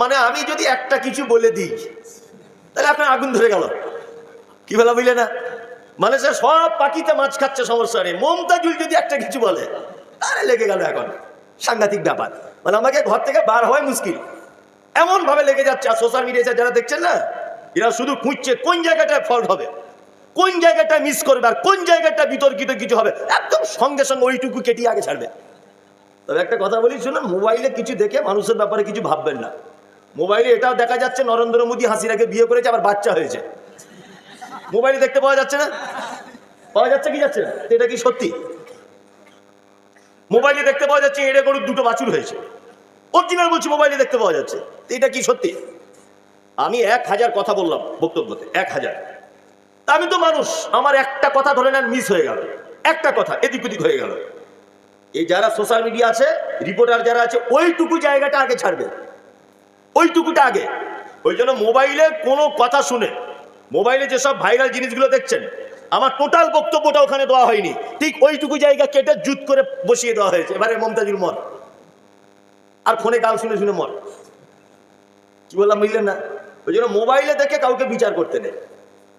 মানে আমি যদি একটা কিছু বলে দিই তাহলে আপনার আগুন ধরে গেল, কি বলা বুঝলে না? মানে সে সব পাখিতে মাছ খাচ্ছে, সমস্যা নেই। মমতাজুল যদি একটা কিছু বলে তাহলে লেগে গেল। এখন সাংঘাতিক ব্যাপার, মানে আমাকে ঘর থেকে বার হওয়াই মুশকিল, এমন ভাবে লেগে যাচ্ছে। আর সোশ্যাল মিডিয়াতে যারা দেখছেন না, এরা শুধু খুঁজছে কোন জায়গাটায় ফল্ট হবে, কোন জায়গাটা মিস করবে, আর কোন জায়গাটা বিতর্কিত কিছু হবে, একদম সঙ্গে সঙ্গে ওইটুকু কেটে আগে ছাড়বে। তবে একটা কথা বলি শুনুন, মোবাইলে কিছু দেখে মানুষের ব্যাপারে কিছু ভাববেন না। মোবাইলে এটাও দেখা যাচ্ছে নরেন্দ্র মোদী হাসিনাকে বিয়ে করেছে, আবার বাচ্চা হয়েছে। মোবাইলে দেখতে পাওয়া যাচ্ছে না? পাওয়া যাচ্ছে কি যাচ্ছে না? এটা কি সত্যি? মোবাইলে দেখতে পাওয়া যাচ্ছে এড়ে গরুর দুটো বাছুর হয়েছে, অরিজিনাল বলছি, মোবাইলে দেখতে পাওয়া যাচ্ছে। এটা কি সত্যি? আমি 1000 কথা বললাম বক্তব্যতে, 1000। আমি তো মানুষ, আমার একটা কথা ধরে নেন মিস হয়ে গেল, একটা কথা এদিক ওদিক হয়ে গেল। এই যারা সোশ্যাল মিডিয়া আছে, রিপোর্টার যারা আছে, ওইটুকু জায়গাটা আগে ছাড়বে, ওইটুকুটা আগে। ওই জন্য মোবাইলে কোনো কথা শুনে, মোবাইলে যেসব ভাইরাল জিনিসগুলো দেখছেন, আমার টোটাল বক্তব্যটা ওখানে দেওয়া হয়নি, ঠিক ওইটুকু জায়গা কেটে জুত করে বসিয়ে দেওয়া হয়েছে। এবারে মমতাজুল মর, আর ফোনে গাল শুনে শুনে মর। কি বললাম বুঝলেন না? ওই জন্য মোবাইলে দেখে কাউকে বিচার করতে নেই,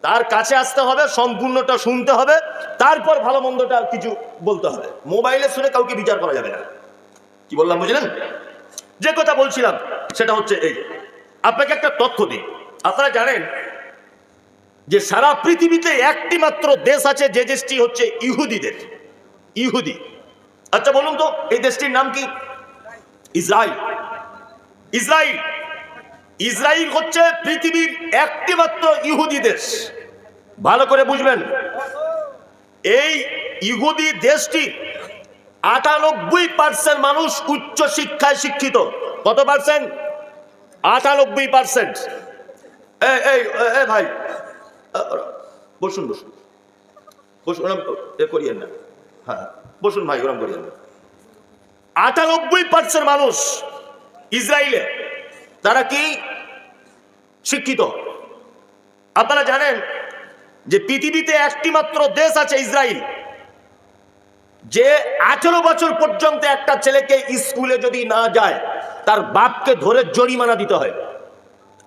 তার কাছে আসতে হবে, সম্পূর্ণটা শুনতে হবে, তারপর ভালো মন্দটা কিছু বলতে হবে। মোবাইলে শুনে কাউকে বিচার করা যাবে না। কি বললাম বুঝলেন? যে কথা বলছিলাম সেটা হচ্ছে এই, আপনাকে একটা তথ্য দিই। আপনারা জানেন যে সারা পৃথিবীতে একটি মাত্র দেশ আছে, যে দেশটি হচ্ছে ইহুদিদের, ইহুদি। আচ্ছা বলুন তো এই দেশটির নাম কি? ইসরায়েল। ইসরায়েল, ইসরায়েল হচ্ছে পৃথিবীর একটি মাত্র ইহুদি দেশ। ভালো করে বুঝবেন, এই ইহুদি দেশটি 98% মানুষ উচ্চ শিক্ষায় শিক্ষিত। কত পার্সেন্ট? 98%। এই ভাই বসুন বসুন বসুন, এ করিয়েন না, হ্যাঁ বসুন ভাই, ওরম করিয়েন না। 98% মানুষ ইসরায়েলে, তারা কি শিক্ষিত? আপনারা জানেন যে পৃথিবীতে একটি মাত্র দেশ আছে ইসরায়েল, যে 18 বছর পর্যন্ত একটা ছেলেকে স্কুলে যদি না যায় তার বাপকে ধরে জরিমানা দিতে হয়।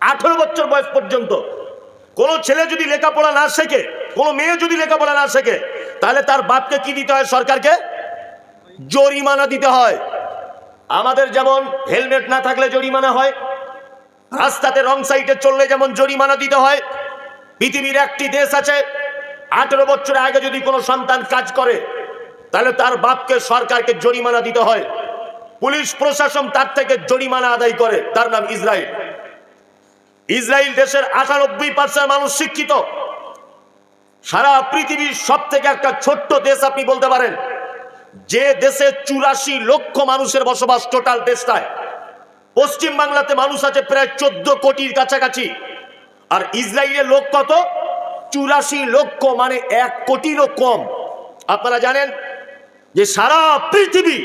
18 বছর বয়স পর্যন্ত কোন ছেলে যদি লেখাপড়া না শেখে, কোন মেয়ে যদি লেখাপড়া না শেখে, তাহলে তার বাপকে কি দিতে হয়? সরকারকে জরিমানা দিতে হয়। আমাদের যেমন হেলমেট না থাকলে জরিমানা হয়, রাস্তাতে রং সাইডে চললে যেমন জরিমানা দিতে হয়, পৃথিবীর একটি দেশ আছে 18 বছর আগে যদি কোনো সন্তান কাজ করে তাহলে তার বাপকে, সরকারকে জরিমানা দিতে হয়। পুলিশ প্রশাসন তার থেকে জরিমানা আদায় করে, তার নাম ইসরায়েল। ইসরায়েল দেশের 98% মানুষ শিক্ষিত। সারা পৃথিবীর সব থেকে একটা ছোট্ট দেশ আপনি বলতে পারেন, যে দেশে 84 লক্ষ মানুষের বসবাস টোটাল দেশটায়। পশ্চিম বাংলাতে মানুষ আছে প্রায় 14 কোটির কাছাকাছি, আর ইসরায়েলের লোক কত? 84 লক্ষ, মানে 1 কোটিরও কম। আপনারা জানেন যে সারা পৃথিবী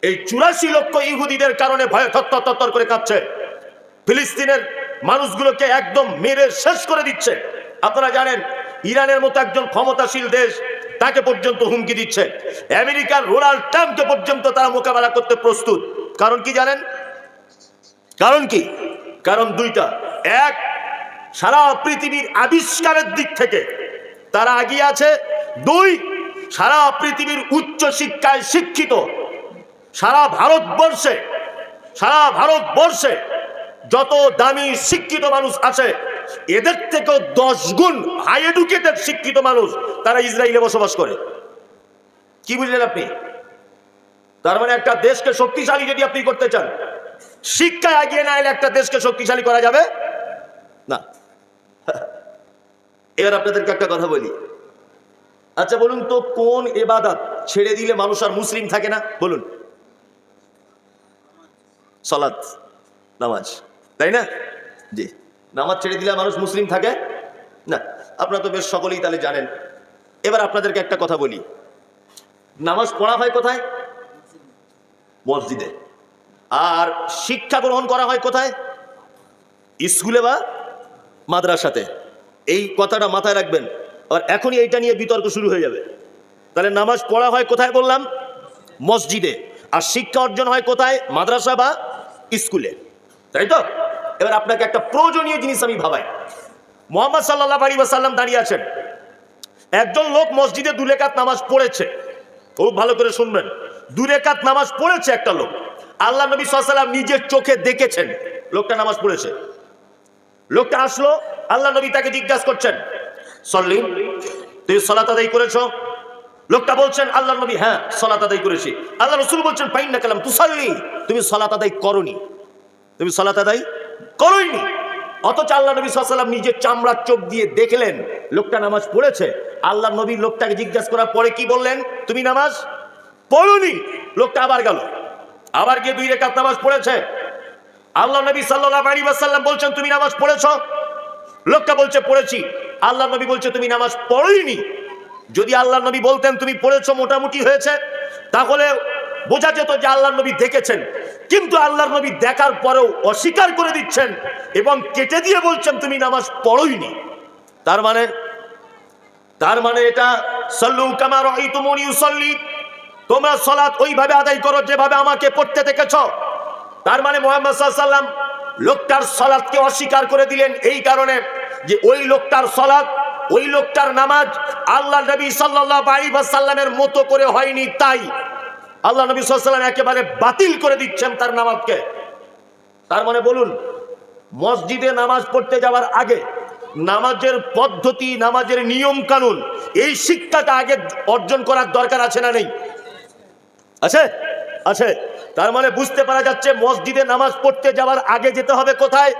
এই 84 লক্ষ ইহুদিদের কারণে ভয়ে থরথর করে কাঁপছে। ফিলিস্তিনের মানুষগুলোকে একদম মেরে শেষ করে দিচ্ছে। আপনারা জানেন ইরানের মতো একজন ক্ষমতাশীল দেশ, তাকে পর্যন্ত হুমকি দিচ্ছে। আমেরিকার ডোনাল্ড ট্রাম্পকে পর্যন্ত তারা মোকাবেলা করতে প্রস্তুত। কারণ কি জানেন? কারণ কি? কারণ দুইটা। এক, সারা পৃথিবীর আবিষ্কারের দিক থেকে তারা এগিয়ে আছে। দুই, সারা পৃথিবীর উচ্চ শিক্ষায় শিক্ষিত। সারা ভারতবর্ষে যত দামি শিক্ষিত মানুষ আছে, এদের থেকেও 10 গুণ হাই এডুকেটেড শিক্ষিত মানুষ তারা ইসরায়েলে বসবাস করে। কি বুঝলেন আপনি? তার মানে একটা দেশকে শক্তিশালী যদি আপনি করতে চান, শিক্ষায় এগিয়ে না এলে একটা দেশকে শক্তিশালী করা যাবে না। এবার আপনাদেরকে একটা কথা বলি। আচ্ছা বলুন তো, কোন ইবাদত ছেড়ে দিলে মানুষ আর মুসলিম থাকে না? বলুন। সালাত, নামাজ, তাই না? জি, নামাজ ছেড়ে দিলে মানুষ মুসলিম থাকে না। আপনারা তো বেশ সকলেই তাহলে জানেন। এবার আপনাদেরকে একটা কথা বলি, নামাজ পড়া হয় কোথায়? মসজিদে। আর শিক্ষা গ্রহণ করা হয় কোথায়? স্কুলে বা মাদ্রাসাতে। এই কথাটা মাথায় রাখবেন, আর এখনই এইটা নিয়ে বিতর্ক শুরু হয়ে যাবে। তাহলে নামাজ পড়া হয় কোথায় বললাম? মসজিদে। আর শিক্ষা অর্জন হয় কোথায়? মাদ্রাসা বা স্কুলে। তাই তো? এবার আপনাকে একটা প্রয়োজনীয় জিনিস আমি ভাবাই। মুহাম্মদ সাল্লাল্লাহু আলাইহি ওয়াসাল্লাম দাঁড়িয়ে আছেন, একজন লোক মসজিদে 2 রাকাত নামাজ পড়েছে। খুব ভালো করে শুনবেন, 2 রাকাত নামাজ পড়েছে একটা লোক। আল্লাহ নবী সাল্লাল্লাহু আলাইহি ওয়াসাল্লাম নিজের চোখে দেখেছেন লোকটা নামাজ পড়েছে। লোকটা আসলো, আল্লাহ নবী তাকে জিজ্ঞাসা করছেন, সল্লি, তুমি সালাত আদায় করেছো? লোকটা বলছেন, আল্লাহ নবী, হ্যাঁ সালাত আদায় করেছি। আল্লাহ রাসূল বলছেন, ফাইন্না কালাম তুসাল্লি, তুমি সালাত আদায় করোনি, তুমি সালাত আদায় করোইনি। অথচ আল্লাহ নবী সাল্লাল্লাহু আলাইহি ওয়াসাল্লাম নিজের চামড়ার চোখ দিয়ে দেখলেন লোকটা নামাজ পড়েছে। আল্লাহ নবী লোকটাকে জিজ্ঞাসা করার পরে কি বললেন? তুমি নামাজ পড়োনি। লোকটা আবার গেল, আবার গিয়ে 2 রাকাত নামাজ পড়েছে। আল্লাহ নবী সাল্লাল্লাহু আলাইহি ওয়াসাল্লাম বলছেন, তুমি নামাজ পড়েছো? লোকটা বলছে, পড়েছি। আল্লাহ নবী বলছে, তুমি নামাজ পড়োইনি। যদি আল্লাহ নবী বলতেন তুমি পড়েছো, মোটামুটি হয়েছে, তাহলে বোঝা যেত যে আল্লাহ নবী দেখেছেন। কিন্তু আল্লাহ নবী দেখার পরেও অস্বীকার করে দিচ্ছেন এবং কেটে দিয়ে বলছেন তুমি নামাজ পড়োইনি। তার মানে এটা সাল্লু কামা রাআইতুমুনি উসাল্লি, তোমরা সালাত ওইভাবে আদায় করো যেভাবে আমাকে পড়তে দেখেছো। তার মানে মুহাম্মদ সাল্লাল্লাহু আলাইহি ওয়াসাল্লাম লোকটার সালাতকে অস্বীকার করে দিলেন এই কারণে যে ওই লোকটার সালাত, ওই লোকটার নামাজ আল্লাহ নবী সাল্লাল্লাহু আলাইহি ওয়াসাল্লামের মতো করে হয়নি। তাই আল্লাহ নবী সাল্লাল্লাহু আলাইহি ওয়াসাল্লাম একেবারে বাতিল করে দিচ্ছেন তার নামাজকে। তার মানে বলুন, মসজিদে নামাজ পড়তে যাওয়ার আগে নামাজের পদ্ধতি, নামাজের নিয়ম কানুন, এই শিক্ষাটা আগে অর্জন করার দরকার আছে না নেই? আছে, আছে। তার মানে বুঝতে পারা যাচ্ছে মসজিদে নামাজ পড়তে যাওয়ার আগে যেতে হবে কোথায়?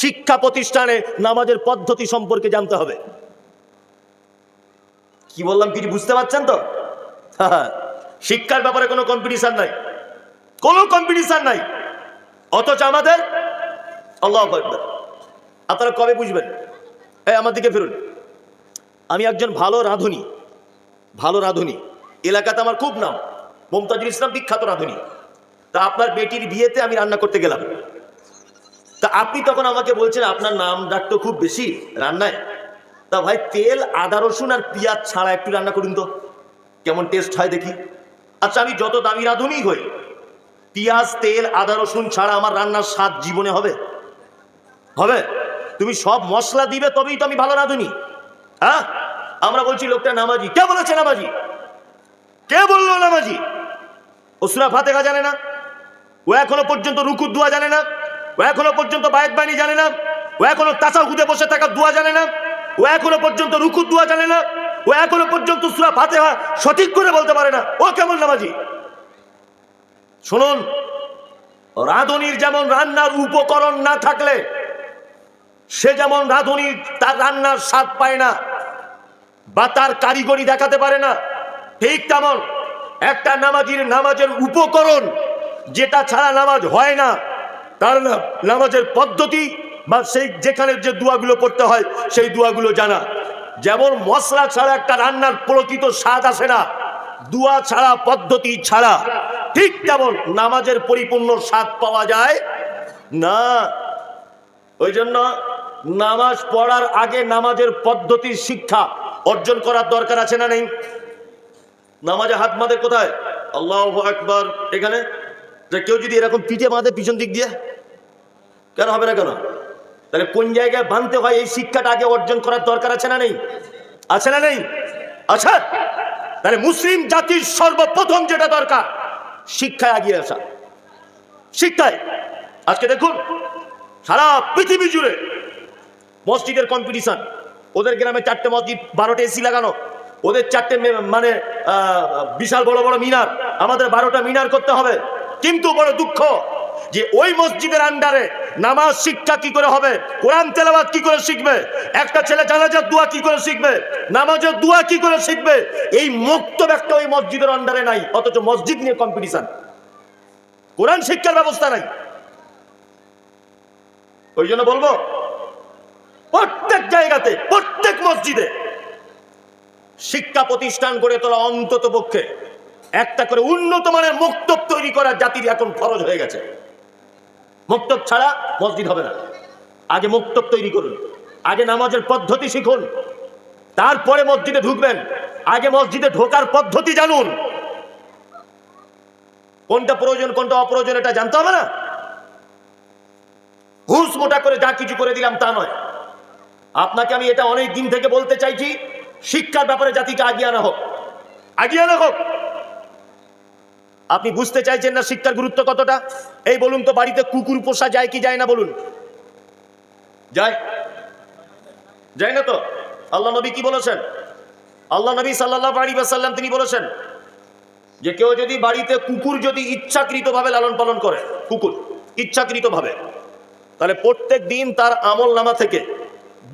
শিক্ষা প্রতিষ্ঠানে নামাজের পদ্ধতি সম্পর্কে জানতে হবে। কি বললাম কিছু বুঝতে পারছেন তো? শিক্ষার ব্যাপারে কোনো কম্পিটিশন নাই, কোনো কম্পিটিশন নাই। অথচ আমাদের, আল্লাহু আকবার, আপনারা কবে বুঝবেন? এই আমার দিকে ফিরুন। আমি একজন ভালো রাঁধুনি, এলাকাতে আমার খুব নাম, মুমতাজুল ইসলাম বিখ্যাত রাঁধুনি। তা আপনার বেটির বিয়েতে আমি রান্না করতে গেলাম। তা আপনি তখন আমাকে বলছেন আপনার নাম ডাক তো খুব বেশি রান্নায়, তা ভাই তেল, আদা, রসুন আর পেঁয়াজ ছাড়া একটু রান্না করুন তো, কেমন টেস্ট হয় দেখি। আচ্ছা, আমি যত দামি রাঁধুনি হই, পেঁয়াজ, তেল, আদা, রসুন ছাড়া আমার রান্নার স্বাদ জীবনে হবে? তুমি সব মশলা দিবে তবেই তো আমি ভালো রাঁধুনি। হ্যাঁ, আমরা বলছি লোকটা নামাজি। কে বলেছে নামাজি? কে বললো নামাজি? ও সূরা ফাতিহা জানে না, ও এখনো পর্যন্ত রুকু দোয়া জানে না, ও এখনো পর্যন্ত বায়াত বাণী জানে না, ও এখনো তাশাহুদে বসে থাকা দোয়া জানে না, ও এখনো পর্যন্ত রুকু দোয়া জানে না, ও এখনো পর্যন্ত সূরা ফাতিহা সঠিক করে বলতে পারে না। ও কেমন নামাজি? শুনুন, রাঁধুনির যেমন রান্নার উপকরণ না থাকলে সে যেমন রাঁধুনি তার রান্নার স্বাদ পায় না বা তার কারিগরি দেখাতে পারে না, ঠিক তেমন একটা নামাজের উপকরণ যেটা ছাড়া নামাজ হয় না, তার নামাজের পদ্ধতি বা সেই যেখানে যে দোয়াগুলো পড়তে হয় সেই দোয়াগুলো জানা। যেমন মশলা ছাড়া একটা রান্নার প্রকৃত স্বাদ আসে না, দোয়া ছাড়া, পদ্ধতি ছাড়া, ঠিক তেমন নামাজের পরিপূর্ণ স্বাদ পাওয়া যায় না। ওই জন্য নামাজ পড়ার আগে নামাজের পদ্ধতির শিক্ষা অর্জন করার দরকার আছে না নেই? নামাজে হাত বাঁধে কোথায়? আল্লাহু আকবার, এখানে। যে কেউ যদি এরকম পিঠে বাঁধে পিছন দিক দিয়ে, কেন হবে না? কেন? তাহলে কোন জায়গায় বাঁধতে হয় এই শিক্ষাটা আগে অর্জন করার দরকার আছে না নেই? আছে না নেই? আচ্ছা, তাহলে মুসলিম জাতির সর্বপ্রথম যেটা দরকার, শিক্ষায় এগিয়ে আসা। শিক্ষায় আজকে দেখুন সারা পৃথিবী জুড়ে মসজিদের কম্পিটিশন। ওদের গ্রামে 4টে মসজিদ, 12টা এসি লাগানো, ওদের 4টে মানে বিশাল বড় বড় মিনার, আমাদের 12টা মিনার করতে হবে। কিন্তু বড় দুঃখ যে ওই মসজিদের আন্ডারে নামাজ শিক্ষা কি করে হবে, কোরআন তেলাওয়াত কি করে শিখবে, একটা ছেলে জানাজার দোয়া কি করে শিখবে, নামাজের দোয়া কি করে শিখবে, এই মক্তব একটা ওই মসজিদের আন্ডারে নাই। অথচ মসজিদ নিয়ে কম্পিটিশন, কোরআন শিক্ষার ব্যবস্থা নাই। ওই জন্য বলবো প্রত্যেক জায়গাতে, প্রত্যেক মসজিদে শিক্ষা প্রতিষ্ঠান গড়ে তোলা, অন্তত পক্ষে একটা করে উন্নত মানের মক্তব তৈরি করা জাতির এখন ফরজ হয়ে গেছে। মক্তব ছাড়া মসজিদ হবে না। আগে মক্তব তৈরি করুন, আগে নামাজের পদ্ধতি শিখুন, তারপরে মসজিদে ঢুকবেন। আগে মসজিদে ঢোকার পদ্ধতি জানুন, কোনটা প্রয়োজন কোনটা অপ্রয়োজন এটা জানতে হবে না? মোটা করে যা কিছু করে দিলাম তা নয়। আপনাকে আমি এটা অনেক দিন থেকে বলতে চাইছি, শিক্ষার ব্যাপারে জাতিকে আগিয়ে আনা হোক, আগিয়ে আনা হোক। আপনি বুঝতে চাইছেন না শিক্ষার গুরুত্ব কতটা? এই বলুন তো, বাড়িতে কুকুর পোষা যায় কি যায় না বলুন? যায়? যায় না তো? আল্লাহ নবী কি বলেছেন? আল্লাহ নবী সাল্লাল্লাহু আলাইহি ওয়াসাল্লাম তিনি বলেছেন যে কেউ যদি বাড়িতে কুকুর যদি ইচ্ছাকৃতভাবে লালন পালন করে, কুকুর ইচ্ছাকৃতভাবে, তাহলে প্রত্যেক দিন তার আমল নামা থেকে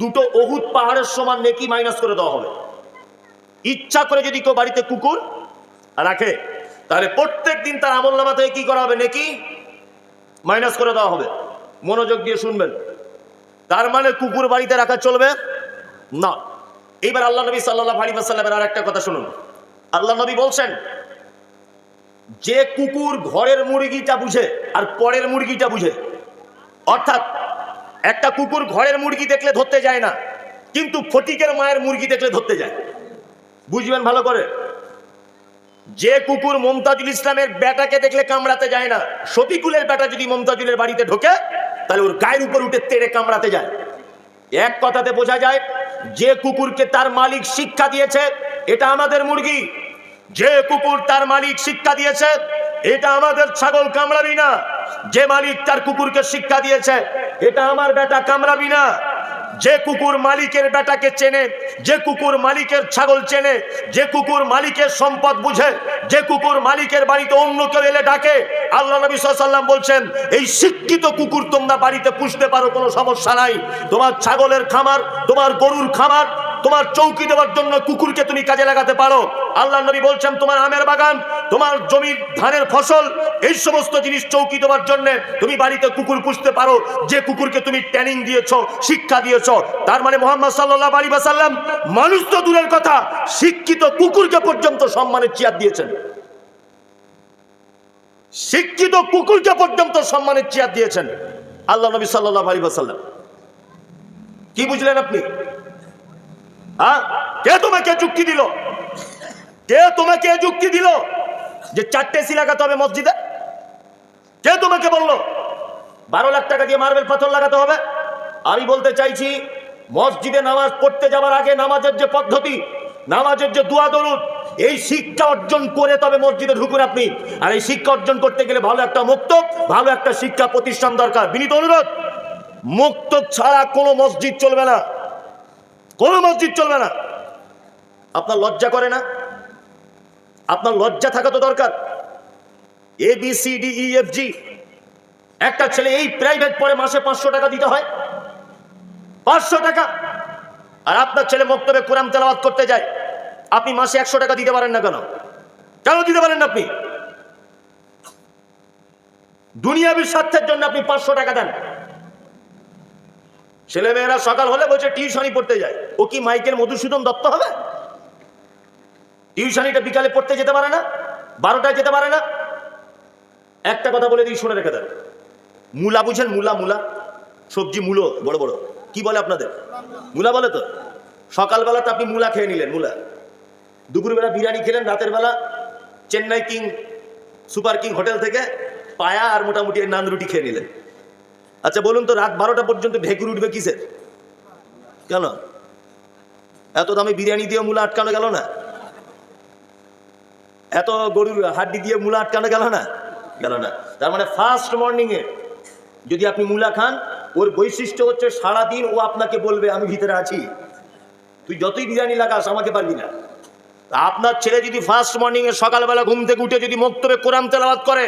2 উহুদ পাহাড়ের সমান নেকি মাইনাস করে দেওয়া হবে। ইচ্ছা করে যদি কেউ বাড়িতে কুকুর রাখে, তাহলে প্রত্যেক দিন তার আমল নামা থেকে কি করা হবে? নেকি মাইনাস করে দেওয়া হবে। মনোযোগ দিয়ে শুনবেন। তার মানে কুকুর বাড়িতে রাখা চলবে না। এইবার আল্লাহ নবী সাল্লাল্লাহু আলাইহি ওয়াসাল্লামের আর একটা কথা শুনুন। আল্লাহ নবী বলছেন, যে কুকুর ঘরের মুরগিটা বুঝে আর পরের মুরগিটা বুঝে, অর্থাৎ একটা কুকুর ঘরের মুরগি দেখলে ধরতে যায় না, কিন্তু ফটিকের মায়ের মুরগি দেখলে ধরতে যায়। বুঝবেন ভালো করে। যে কুকুর মমতাজুল ইসলামের বেটাকে দেখলে কামড়াতে যায় না, শফিকুলের বেটা যদি মমতাজুলের বাড়িতে ঢোকে, তাহলে ওর গায়ের উপর উঠে তেড়ে কামড়াতে যায়। এক কথাতে বোঝা যায়, যে কুকুরকে তার মালিক শিক্ষা দিয়েছে এটা আমাদের মুরগি, যে কুকুর তার মালিক শিক্ষা দিয়েছে এটা আমাদের ছাগল কামড়াবি না, যে মালিক তার কুকুরকে শিক্ষা দিয়েছে এটা আমার বেটা কামড়াবি না, যে কুকুর মালিকের বেটাকে চেনে, যে কুকুর মালিকের ছাগল চেনে, যে কুকুর মালিকের সম্পদ বুঝে, যে কুকুর মালিকের বাড়িতে অন্য কেউ এলে ডাকে, আল্লাহ নবী সাল্লাল্লাহু আলাইহি ওয়াসাল্লাম বলছেন এই শিক্ষিত কুকুর তোমরা বাড়িতে পুষতে পারো, কোনো সমস্যা নাই। তোমার ছাগলের খামার, তোমার গরুর খামার, তোমার চৌকি দেওয়ার জন্য কুকুরকে তুমি কাজে লাগাতে পারো। আল্লাহ নবী বলছেন তোমার আমের বাগান, তোমার জমির ধানের ফসল, এই সমস্ত জিনিস চৌকি দেওয়ার জন্য তুমি বাড়িতে কুকুর পুষতে পারো, যে কুকুরকে তুমি ট্রেনিং দিয়েছো, শিক্ষা দিয়েছো। তার মানে মুহাম্মদ সাল্লাল্লাহু আলাইহি ওয়াসাল্লাম মানুষ তো দূরের কথা, শিক্ষিত কুকুরকে পর্যন্ত সম্মানের চেয়ার দিয়েছেন। শিক্ষিত কুকুরকে পর্যন্ত সম্মানের চেয়ার দিয়েছেন আল্লাহ নবী সাল্লাল্লাহু আলাইহি ওয়াসাল্লাম। কি বুঝলেন আপনি? কে তোমাকে যুক্তি দিল? কে তোমাকে যুক্তি দিল যে 4টে সি লাগাতে হবে মসজিদে? কে তোমাকে বললো 12 লাখ টাকা দিয়ে মার্বেল পাথর লাগাতে হবে? আমি বলতে চাইছি, মসজিদে নামাজ পড়তে যাওয়ার আগে নামাজের যে পদ্ধতি, নামাজের যে দোয়া দরুদ, এই শিক্ষা অর্জন করে তবে মসজিদে ঢুকুন আপনি। আর এই শিক্ষা অর্জন করতে গেলে ভালো একটা মুক্তব, ভালো একটা শিক্ষা প্রতিষ্ঠান দরকার। বিনীত অনুরোধ, মুক্তব ছাড়া কোনো মসজিদ চলবে না, কোনো মসজিদ চলবে না। আপনার লজ্জা করে না? আপনার লজ্জা থাকা তো দরকার। ABCDEFG একটা ছেলে এই প্রাইভেট পড়ে মাসে 500 টাকা দিতে হয়, 500 টাকা। আর আপনার ছেলে মক্তবে কোরআন তেলাওয়াত করতে যায়, আপনি মাসে 100 টাকা দিতে পারেন না কেন? কেন দিতে পারেন না? আপনি দুনিয়াবী স্বার্থের জন্য আপনি 500 টাকা দেন। ছেলেমেয়েরা সকাল হলে বলছে টিউশনি পড়তে যায়, ও কি মাইকেল মধুসূদন দত্ত হবে? টিউশনিটা বিকালে পড়তে যেতে পারে না, 12টায় যেতে পারে না। একটা কথা বলে দিই, শুনে রেখে দেন। মূলা বুঝেন? মূলা, মূলা সবজি, মূলো বড় বড়, কি বলে আপনাদের? মূলা বলে তো। সকালবেলাতে আপনি মূলা খেয়ে নিলেন, মূলা। দুপুরবেলা বিরিয়ানি খেলেন, রাতের বেলা Chennai king, super king hotel থেকে পায়া আর মোটামুটি নান রুটি খেয়ে নিলেন। আচ্ছা বলুন তো, রাত 12টা পর্যন্ত ঢেকুর উঠবে কিসের? কেন? এত দামি বিরিয়ানি দিয়ে মূলা আটকানো গেল না? এত গরুর হাড্ডি দিয়ে মূলা আটকানো গেল না? গেল না। তার মানে ফার্স্ট মর্নিং এ যদি আপনি মূলা খান, ওর বৈশিষ্ট্য হচ্ছে সারাদিন ও আপনাকে বলবে আমি ভিতরে আছি, তুই যতই বিরিয়ানি লাগাস আমাকে পারবি না। আপনার ছেলে যদি ফার্স্ট মর্নিং এ সকালবেলা ঘুম থেকে উঠে যদি মক্তবে কোরআন তেলাওয়াত করে,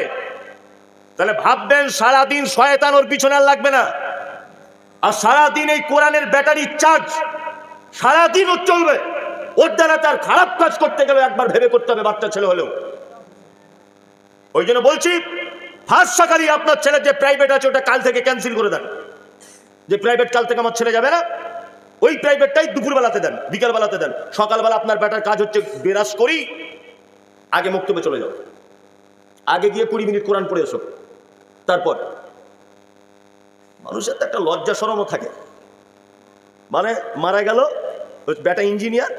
তাহলে ভাববেন সারাদিন শয়তান ওর পিছনে আর লাগবে না। আর সারাদিন এই কোরআনের ব্যাটারি চার্জ সারাদিন ওর চলবে। ওর দ্বারা তার খারাপ কাজ করতে গেলে একবার ভেবে করতে হবে, বাচ্চা ছেলে হলেও। ওই জন্য বলছি, ফার্স্ট সকালই আপনার ছেলের যে প্রাইভেট আছে ওটা কাল থেকে ক্যান্সেল করে দেন। যে প্রাইভেট কাল থেকে আমার ছেলে যাবে না, ওই প্রাইভেটটাই দুপুরবেলাতে দেন, বিকালবেলাতে দেন। সকালবেলা আপনার বেটার কাজ হচ্ছে বেরাস করি আগে মক্তবে চলে যাও, আগে গিয়ে 20 মিনিট কোরআন পড়ে এসো। তারপর মানুষের তো একটা লজ্জা শরমও থাকে। মানে মারা গেল বেটা ইঞ্জিনিয়ার,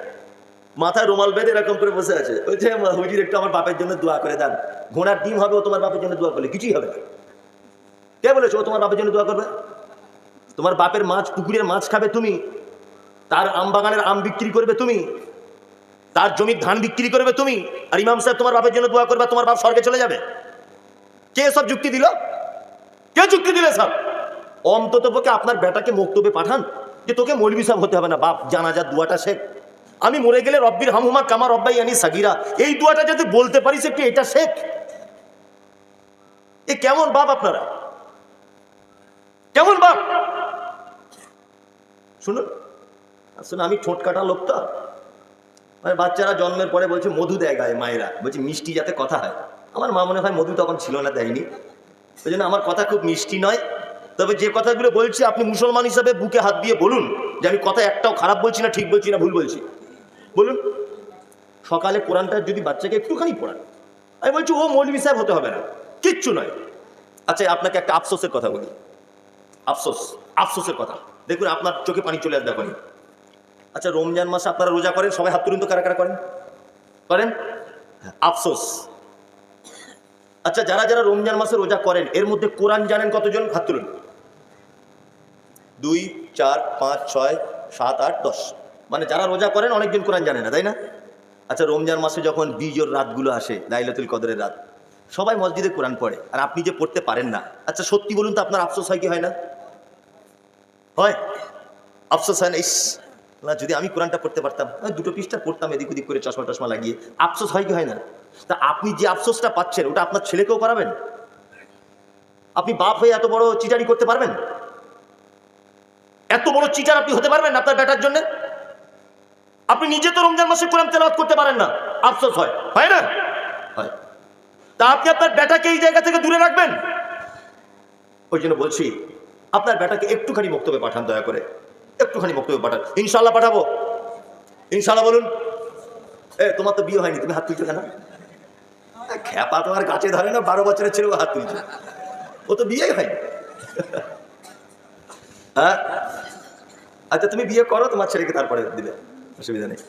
মাথায় রুমাল বেঁধে এরকম করে বসে আছে, ওই যে হুজুর একটু আমার বাপের জন্য দোয়া করে দেন। ঘোড়ার ডিম হবে, ও তোমার বাপের জন্য দোয়া করলে কিছুই হবে না। কে বলেছে ও তোমার বাপের জন্য দোয়া করবে? তোমার বাপের মাছ, পুকুরের মাছ খাবে তুমি, তার আম বাগানের আম বিক্রি করবে তুমি, তার জমির ধান বিক্রি করবে তুমি, আর ইমাম সাহেব তোমার বাপের জন্য দোয়া করবে, তোমার বাপ স্বর্গে চলে যাবে? কে সব যুক্তি দিল? কে যুক্তি দিলে সব? অন্তত পক্ষে আপনার বেটাকে মক্তবে পাঠান যে তোকে মৌলভী সাহেব হতে হবে না, বাপ জানাজার দোয়াটা শেখ, আমি মরে গেলে রব্বির হামহুমা কামা রব্বাইয়ানি সাগীরা, এই দোয়াটা যদি বলতে পারিস একটু, এটা শেখ। এ কেমন বাপ আপনারা? কেমন বাপ? শুনুন, আসলে আমি ঠোঁট কাটা লোক তো, মানে বাচ্চারা জন্মের পরে বলছে মধু দেয় গায়ে, মায়েরা বলছে মিষ্টি যাতে কথা হয়। আমার মা মনে হয় মধু তখন ছিল না, দেয়নি, ওই জন্য আমার কথা খুব মিষ্টি নয়। তবে যে কথাগুলো বলছি আপনি মুসলমান হিসাবে বুকে হাত দিয়ে বলুন যে আমি কথা একটাও খারাপ বলছি না, ঠিক বলছি না, ভুল বলছি, বলুন। সকালে কোরআনটা যদি বাচ্চাকে একটুখানি পড়ান, আমি বলছি ও মৌলভী সাহেব হতে হবে না, কিচ্ছু নয়। আচ্ছা, আপনাকে একটা আফসোসের কথা বলি, আফসোসের কথা, দেখুন আপনার চোখে পানি চলে আসবে এখনই। আচ্ছা, রমজান মাসে আপনারা রোজা করেন, সবাই হাত তুলুন তো, কারা কারা করেন? করেন? আফসোস। আচ্ছা, যারা যারা রমজান মাসে রোজা করেন এর মধ্যে কোরআন জানেন কতজন? হাত তুলুন। 2, 4, 5, 6, 7, 8, 10, মানে যারা রোজা করেন অনেকজন কোরআন জানে না, তাই না? আচ্ছা, রমজান মাসে যখন বিজোর রাতগুলো আসে, লাইলাতুল কদরের রাত, সবাই মসজিদে কোরআন পড়ে, আর আপনি যে পড়তে পারেন না, আচ্ছা সত্যি বলুন তো, আপনার আফসোস হয় কি হয় না? হয়? আফসোস হয় না? ইস না, যদি আমি কোরআনটা পড়তে পারতাম, দুটো পৃষ্ঠা পড়তাম এদিক ওদিক করে চশমা টশমা লাগিয়ে। আফসোস হয় কি হয় না? তা আপনি যে আফসোসটা পাচ্ছেন ওটা আপনার ছেলেকেও করাবেন? আপনি বাপ হয়ে এত বড় চিটারি করতে পারবেন? এত বড় চিটার আপনি হতে পারবেন আপনার বেটার জন্য? আপনি নিজে তো রমজান মাসে কোরআন তেলাওয়াত করতে পারেন না, আফসোস হয়, হয় না? হয়। তা আপনি আপনার বেটাকে এই জায়গা থেকে দূরে রাখবেন? ওই জন্য বলছি আপনার বেটাকে একটুখানি বক্তব্যে পাঠান, দয়া করে একটুখানি বক্তব্য পাঠান। ইনশাল্লাহ পাঠাবো, ইনশাল্লাহ বলুন। তোমার তো বিয়ে হয়নি, তুমি হাত তুলছো কেন? খ্যাপা তো আর গাছে ধরে না, 12 বছরের ছেলেও হাত তুলছে, ও তো বিয়েই হয়নি। হ্যাঁ, আচ্ছা তুমি বিয়ে করো, তোমার ছেলেকে তারপরে দিবে, অসুবিধা নেই।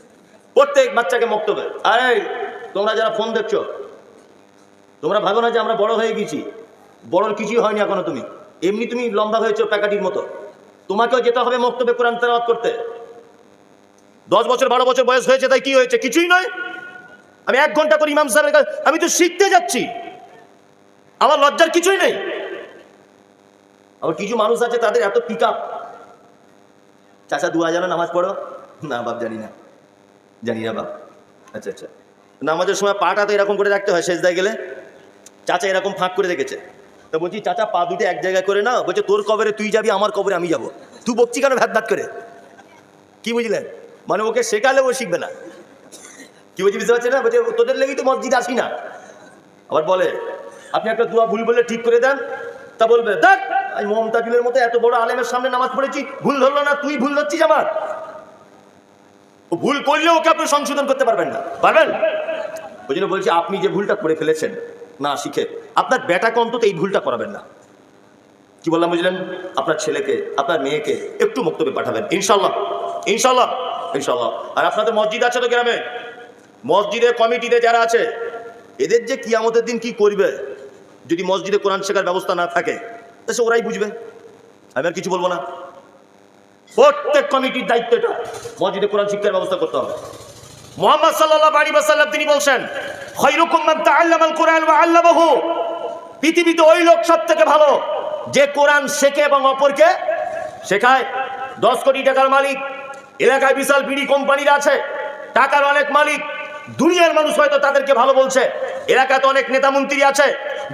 প্রত্যেক বাচ্চাকে বক্তব্য। আরে তোমরা যারা ফোন দেখছো, তোমরা ভাবো না যে আমরা বড় হয়ে গেছি, বড়র কিছুই হয়নি এখনো, তুমি এমনি তুমি লম্বা হয়েছো প্যাকাটির মতো। তোমাকেও যেতে হবে মক্তবে কোরআন তেলাওয়াত করতে। 10 বছর 12 বছর বয়স হয়েছে তাই কি হয়েছে? কিছুই নয়। আমি 1 ঘন্টা করে ইমাম সাহেবের কাছে, আমি তো শিখতে যাচ্ছি, আমার লজ্জার কিছুই নেই। আবার কিছু মানুষ আছে তাদের এত পিক আপ, চাচা দুয়া জানো, নামাজ পড়ো? না বাপ, জানি না, জানি না বাপ। আচ্ছা আচ্ছা, নামাজের সময় পাটা তো এরকম করে রাখতে হয়, সেজদায় গেলে চাচা এরকম ফাঁক করে রেখেছে। তো বলছি চাচা পা দুটো এক জায়গায় করে না, বলছে তোর কবরে তুই যাবি, আমার কবরে আমি যাবো। তুই বকছি কেন ভ্যাত ভ্যাত করে? কি বুঝলেন? মানে ওকে শেখালে ও শিখবে না। কি বলছি বুঝতে পারছি না? বলছে তোদের লেগেই তো মসজিদে আসি না। আবার বলে আপনি একটা দোয়া ভুল বললে ঠিক করে দেন, তা বলবে দেখ আমি মমতাজুলের মতো এত বড় আলেমের সামনে নামাজ পড়েছি, ভুল ধরলো না, তুই ভুল ধরছিস আমার। ও ভুল করলেও ওকে আপনি সংশোধন করতে পারবেন না, পারবেন? ওই জন্য বলছি আপনি যে ভুলটা করে ফেলেছেন না শিখে, আপনার বেটাকে অন্তত এই ভুলটা করাবেন না। কি বললাম বুঝলেন? আপনার ছেলেকে, আপনার মেয়েকে একটু বক্তব্যে পাঠাবেন, ইনশাল্লাহ ইনশাল্লাহ ইনশাল্লাহ। আর আপনাদের মসজিদ আছে তো গ্রামে, মসজিদের কমিটিতে যারা আছে, এদের যে কিয়ামতের দিন কি করবে যদি মসজিদে কোরআন শেখার ব্যবস্থা না থাকে, তা সে ওরাই বুঝবে, আমি আর কিছু বলবো না। প্রত্যেক কমিটির দায়িত্ব এটা, মসজিদে কোরআন শিক্ষার ব্যবস্থা করতে হবে। মুহাম্মদ সাল্লাল্লাহু আলাইহি ওয়াসাল্লাম তিনি বলছেন, খায়রুকুম মান তাআল্লামাল কুরআন ওয়া আল্লামাহু, পৃথিবীতে ওই লোক সবথেকে ভালো যে কোরআন শেখে এবং অপরকে শেখায়। 10 কোটি টাকার মালিক, এলাকায় বিশাল বিড়ি কোম্পানির আছে, টাকার অনেক মালিক, দুনিয়ার মানুষ হয়তো তাদেরকে ভালো বলছে, এলাকাতে অনেক নেতা মন্ত্রী আছে,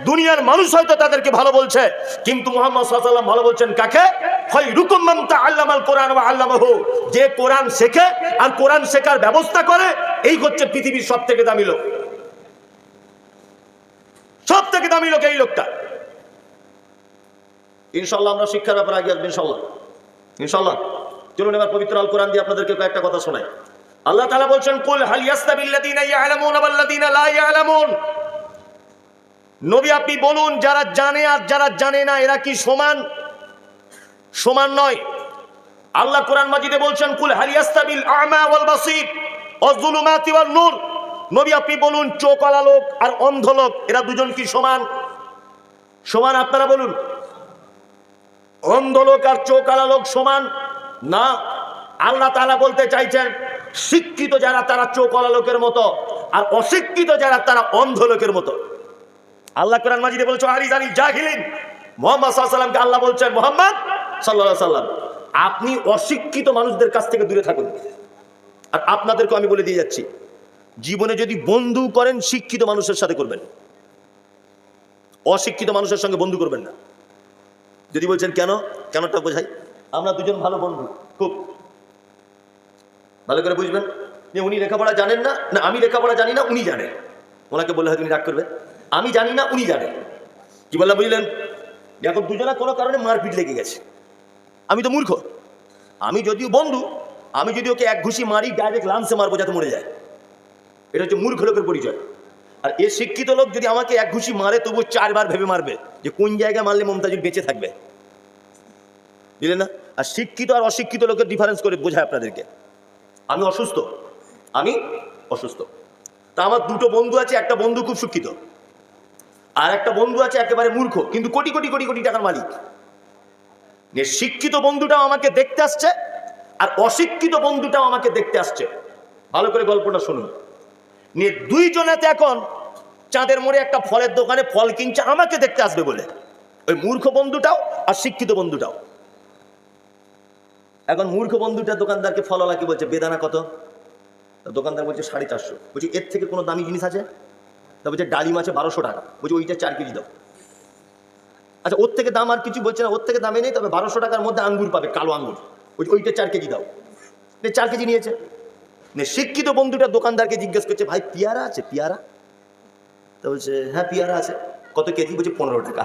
দুনিয়ার মানুষ হয়তো তাদেরকে ভালো বলছে, কিন্তু মুহাম্মদ সাল্লাল্লাহু আলাইহি ওয়াসাল্লাম ভালো বলছেন কাকে? খায়রুকুম মান তাআল্লামাল কুরআন ওয়া আল্লামাহু, যে কোরআন শেখে আর কোরআন শেখার ব্যবস্থা করে, এই হচ্ছে পৃথিবীর সবথেকে দামি লোক। সবথেকে দামি লোক এই লোকটা। ইনশাআল্লাহ আমরা শিক্ষার ব্যাপারে আগে আসবো, ইনশাআল্লাহ ইনশাআল্লাহ। চলুন এবার পবিত্র আল কোরআন দিয়ে আপনাদেরকে কয়েকটা কথা শোনাই। আল্লাহ তাআলা বলছেন, কুল হাল ইয়াস্তাবিল্লাযীনা ইয়ালামুনা ওয়াল্লাযীনা লা ইয়ালামুন, নবী আপনি বলুন যারা জানে আর যারা জানে না এরা কি সমান? সমান নয়। আল্লাহ কোরআন মাজিদে বলছেন, কুল হাল ইয়াস্তাবিল আ'মা ওয়াল বাসীর ওয়াজ-যুলুমাতি ওয়ান নূর, নবী আপনি বলুন চোখওয়ালা লোক আর অন্ধ লোক এরা দুজন কি সমান? সমান? আপনারা বলুন। অন্ধ লোক আর চোখ আলা লোক সমান না। আল্লাহ তাআলা বলতে চাইছেন শিক্ষিত যারা তারা চোখ আলা লোকের মতো, আর অশিক্ষিত যারা তারা অন্ধ লোকের মতো। আল্লাহ কোরআন মাজিদে বলছে আরিজানি জাহিলিন, মুহাম্মদ সাল্লাল্লাহু আলাইহি সাল্লামকে আল্লাহ বলছেন মুহাম্মদ সাল্লাল্লাহু আলাইহি সাল্লাম আপনি অশিক্ষিত মানুষদের কাছ থেকে দূরে থাকুন। আর আপনাদেরকে আমি বলে দিয়ে যাচ্ছি, জীবনে যদি বন্ধু করেন শিক্ষিত মানুষের সাথে করবেন, অশিক্ষিত মানুষের সঙ্গে বন্ধু করবেন না। যদি বলছেন কেন, কেনটা বোঝাই। আমরা দুজন ভালো বন্ধু, খুব ভালো করে বুঝবেন যে উনি লেখাপড়া জানেন না, না আমি লেখাপড়া জানি না উনি জানেন। ওনাকে বললে হয়তো উনি রাগ করবে, আমি জানি না উনি জানেন। কি বললাম বুঝলেন? এখন দুজনা কোনো কারণে মারপিট লেগে গেছে। আমি তো মূর্খ, আমি যদিও বন্ধু, আমি যদি ওকে এক ঘুষি মারি ডাইরেক্ট লাঞ্চে মারবো যাতে মরে যায়। এটা হচ্ছে মূর্খ লোকের পরিচয়। আর এ শিক্ষিত লোক যদি আমাকে এক ঘুষি মারে তবু 4 বার ভেবে মারবে যে কোন জায়গায় মারলে মমতাজুল বেঁচে থাকবে, বুঝলেন না? আর শিক্ষিত আর অশিক্ষিত লোকের ডিফারেন্স করে বোঝায় আপনাদেরকে। আমি অসুস্থ, আমি অসুস্থ, তা আমার দুটো বন্ধু আছে, একটা বন্ধু খুব শিক্ষিত আর একটা বন্ধু আছে একেবারে মূর্খ কিন্তু কোটি কোটি কোটি কোটি টাকার মালিক। শিক্ষিত বন্ধুটাও আমাকে দেখতে আসছে আর অশিক্ষিত বন্ধুটাও আমাকে দেখতে আসছে। ভালো করে গল্পটা শুনুন। নিয়ে দুইজনেতে এখন চাঁদের মোড়ে একটা ফলের দোকানে ফল কিনছে আমাকে দেখতে আসবে বলে, ওই মূর্খ বন্ধুটাও আর শিক্ষিত বন্ধুটাও। এখন মূর্খ বন্ধুটা দোকানদারকে ফলওয়ালাকে বলছে বেদানা কত? দোকানদার বলছে 450। বলছি এর থেকে কোনো দামি জিনিস আছে? তা বলছে ডালিম আছে 1200 টাকা। বলছি ওইটা 4 কেজি দাও। আচ্ছা ওর থেকে দাম আর কিছু বলছে না, ওর থেকে দামে নেই, তবে 1200 টাকার মধ্যে আঙ্গুর পাবে, কালো আঙ্গুর, ওইটা 4 কেজি দাও। 4 কেজি নিয়েছে। শিক্ষিত বন্ধুটা দোকানদারকে জিজ্ঞেস করছে ভাই পেয়ারা আছে? পেয়ারা? তা বলছে হ্যাঁ পেয়ারা আছে। কত কেজি? বলছে 15 টাকা।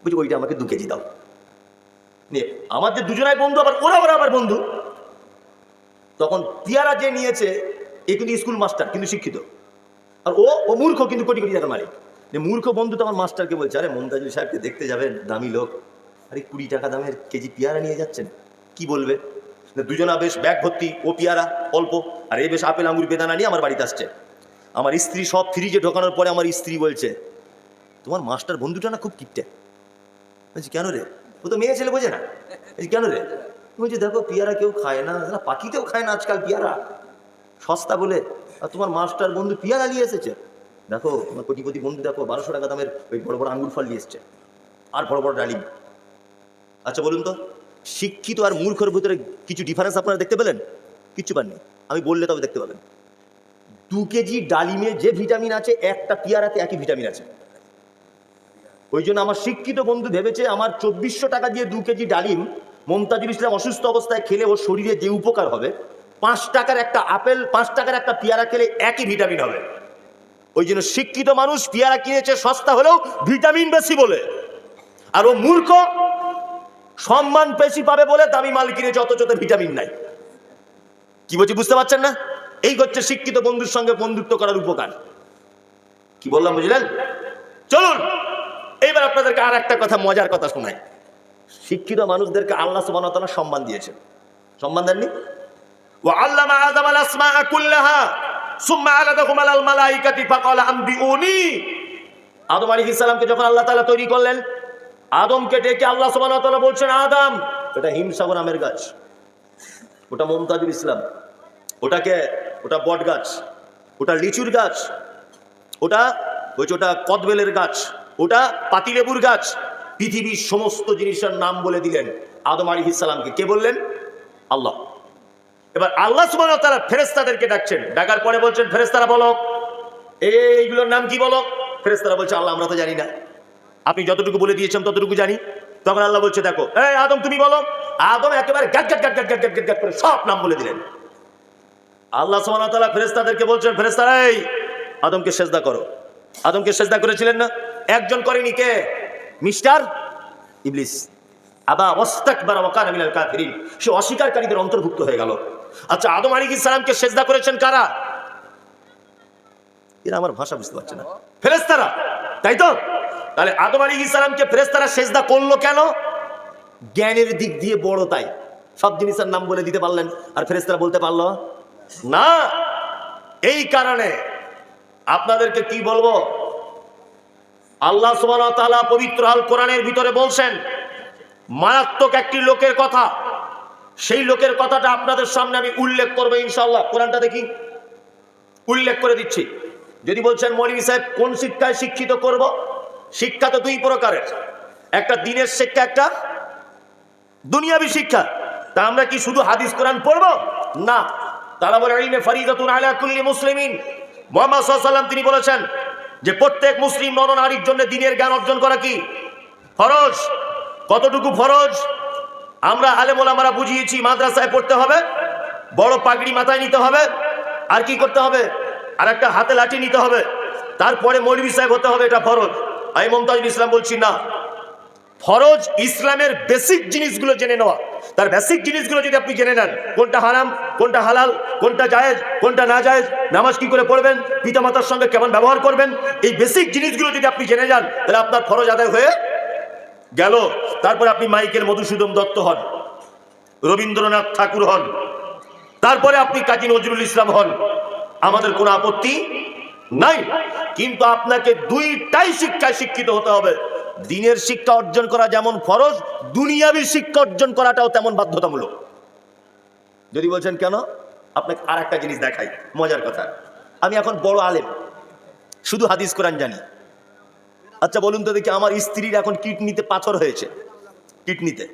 বলছি ওইটা আমাকে 2 কেজি দাও। নিয়ে আমার যে দুজনাই বন্ধু, আবার ওরা আবার বন্ধু। তখন পেয়ারা যে নিয়েছে এ কিন্তু স্কুল মাস্টার কিন্তু শিক্ষিত, আর ও মূর্খ কিন্তু কোটি কোটি টাকার মালিক। মূর্খ বন্ধু তখন মাস্টারকে বলছে আরে মমতাজুল সাহেবকে দেখতে যাবেন, দামি লোক, আরে 20 টাকা দামের কেজি পেয়ারা নিয়ে যাচ্ছেন, কি বলবে? দুজনা বেশ ব্যাগ ভর্তি, ও পেয়ারা অল্প আর এ বেশ আপেল আঙুর বেদানা নিয়ে আমার বাড়িতে আসছে। আমার স্ত্রী সব ফ্রিজে ঢোকানোর পরে আমার স্ত্রী বলছে তোমার মাস্টার বন্ধুটা না খুব কিপটে। বলছি কেন রে? ও তো মেয়ে ছেলে বোঝে না। কেন রে? বলছি দেখো পেয়ারা কেউ খায় না, পাখিতেও খায় না আজকাল পেয়ারা, সস্তা বলে, আর তোমার মাস্টার বন্ধু পেয়ারা নিয়ে এসেছে। দেখো তোমার কোটিপতি বন্ধু দেখো 1200 টাকা দামের ওই বড় বড় আঙ্গুর ফল নিয়ে এসছে আর বড় বড় ডালিম। আচ্ছা বলুন তো শিক্ষিত আর মূর্খের ভিতরে কিছু ডিফারেন্স আপনারা দেখতে পেলেন? কিচ্ছু পাননি। আমি বললে তবে দেখতে পাবেন। 2 কেজি ডালিমে যে ভিটামিন আছে একটা পেয়ারাতে একই ভিটামিন আছে। ওই জন্য আমার শিক্ষিত বন্ধু ভেবেছে আমার 2400 টাকা দিয়ে 2 কেজি ডালিম মমতাজুল ইসলাম অসুস্থ অবস্থায় খেলে ওর শরীরে যে উপকার হবে, 5 টাকার একটা আপেল 5 টাকার একটা পেয়ারা খেলে একই ভিটামিন হবে। ওই জন্য শিক্ষিত মানুষ পেয়ারা কিনেছে সস্তা হলেও ভিটামিন বেশি বলে, আর ও মূর্খ সম্মান বেশি পাবে বলে দামি মাল কিনেছে অথচ ভিটামিন নাই। কি বলছি বুঝতে পারছেন না? এই হচ্ছে শিক্ষিত বন্ধুর সঙ্গে বন্ধুত্ব করার উপকার। কি বললাম বুঝলেন? চলুন এইবার আপনাদেরকে আর একটা কথা, মজার কথা শোনাই। শিক্ষিত মানুষদেরকে আল্লাহ সুবহানাহু ওয়া তাআলা সম্মান দিয়েছেন, সম্মান দেননি? ওয়া আল্লামা আদামাল আসমাআ কুল্লাহা সুম্মা আরাদাহুম আলাল মালাইকাতি ফাকালা আনবিউনি। আদম আলাইহিস সালামকে যখন আল্লাহ তাআলা তৈরি করলেন, আদমকে ডেকে আল্লাহ সুবহানাহু ওয়া তাআলা বলছেন আদম, এটা হিমসাগর আমের গাছ, ওটা মমতাজুল ইসলাম, ওটা বট গাছ, ওটা লিচুর গাছ, ওটা কদবেলের গাছ, ওটা পাতিলেবুর গাছ। পৃথিবীর সমস্ত জিনিসের নাম বলে দিলেন আদম আলাইহিস সালামকে। কে বললেন? আল্লাহ। এবার আল্লাহ সুবহানাহু ওয়া তাআলা ফেরেশতাদেরকে ডাকছেন, ডাকার পরে বলছেন ফেরেশতারা বলো এইগুলোর নাম কি বলো। ফেরেশতারা বলছে আল্লাহ আমরা তো জানি না, আপনি যতটুকু বলে দিয়েছেন ততটুকু জানি। তখন আল্লাহ বলছে দেখো এই আদম তুমি বলো। আদম একেবারে গাট গাট গাট গাট গাট গাট গাট করে সব নাম বলে দিলেন। আল্লাহ সুবহানাহু ওয়া তাআলা ফেরেশতাদেরকে বলছেন ফেরেশতারা এই আদমকে সিজদা করো। আদমকে সিজদা করেছিলেন না? একজন করেনি, কে? মিস্টার ইবলিস। আবা ওয়াস্তাকবারা ওয়া কানা মিনাল কাফিরিন, সে অস্বীকারীদের অন্তর্ভুক্ত হয়ে গেল। আচ্ছা আদম আলাইহিস সালামকে সিজদা করেছেন কারা? এরা আমার ভাষা বুঝতে পারছে না, ফেরেশতারা, তাই তো? তাহলে আদম আলাইহিস সালামকে ফেরেশতারা সিজদা করলো কেন? জ্ঞানের দিক দিয়ে বড়, তাই সব জিনিসের নাম বলে দিতে পারলেন, আর ফেরেশতারা বলতে পারলো না। এই কারণে আপনাদেরকে কি বলবো, আল্লাহ সুবহানাহু ওয়া তাআলা পবিত্র আল কোরআনের ভিতরে বলছেন মারাত্মক একটি লোকের কথা, সেই লোকের কথাটা আপনাদের সামনে আমি উল্লেখ করবো ইনশাআল্লাহ। কোরআনটা দেখি, উল্লেখ করে দিচ্ছি। যদি বলছেন মৌলভী সাহেব কোন শিক্ষায় শিক্ষিত করব, শিক্ষা তো দুই প্রকারের, একটা দ্বীনের শিক্ষা, একটা দুনিয়াবী শিক্ষা। তা আমরা কি শুধু হাদিস কোরআন পড়বো? না, তালাবুল ইলমি ফরিদাতুন আলা কুল্লি মুসলিমিন। মুহাম্মদ সাল্লাল্লাহু আলাইহি ওয়াসাল্লাম তিনি বলেছেন যে প্রত্যেক মুসলিম নরনারীর জন্য দ্বীনের জ্ঞান অর্জন করা কি ফরজ। কতটুকু ফরজ? আমরা আলেম ওলামারা বুঝিয়েছি, মাদ্রাসায় পড়তে হবে, বড় পাগড়ি মাথায় নিতে হবে, আর কি করতে হবে, আর একটা হাতে লাঠি নিতে হবে, তারপরে মৌলভী সাহেব হতে হবে, এটা ফরজ। আমি মুমতাজুল ইসলাম বলছি না, ফরজ ইসলামের বেসিক জিনিসগুলো জেনে নেওয়া। তার বেসিক জিনিসগুলো যদি আপনি জেনে নেন, কোনটা হারাম, কোনটা হালাল, কোনটা জায়েজ, কোনটা না জায়েজ, নামাজ কি করে পড়বেন, পিতামাতার সঙ্গে কেমন ব্যবহার করবেন, এই বেসিক জিনিসগুলো যদি আপনি জেনে যান, তাহলে আপনার ফরজ আদায় হয়ে গেল। তারপরে আপনি মাইকেল মধুসূদন দত্ত হন, রবীন্দ্রনাথ ঠাকুর হন, তারপরে আপনি কাজী নজরুল ইসলাম হন, আমাদের কোনো আপত্তি নাই। কিন্তু আপনাকে দুইটাই শিক্ষায় শিক্ষিত হতে হবে। দ্বীনের শিক্ষা অর্জন করা যেমন ফরজ, দুনিয়াবী শিক্ষা অর্জন করাটাও তেমন বাধ্যতামূলক। যদি বলছেন কেন, আপনাকে আর একটা জিনিস দেখাই, মজার কথা। আমি এখন বড় আলেম, শুধু হাদিস কোরআন জানি। আচ্ছা বলুন তো দেখি, আমার স্ত্রীর এখন কিডনিতে পাথর হয়েছে, কিডনিতে।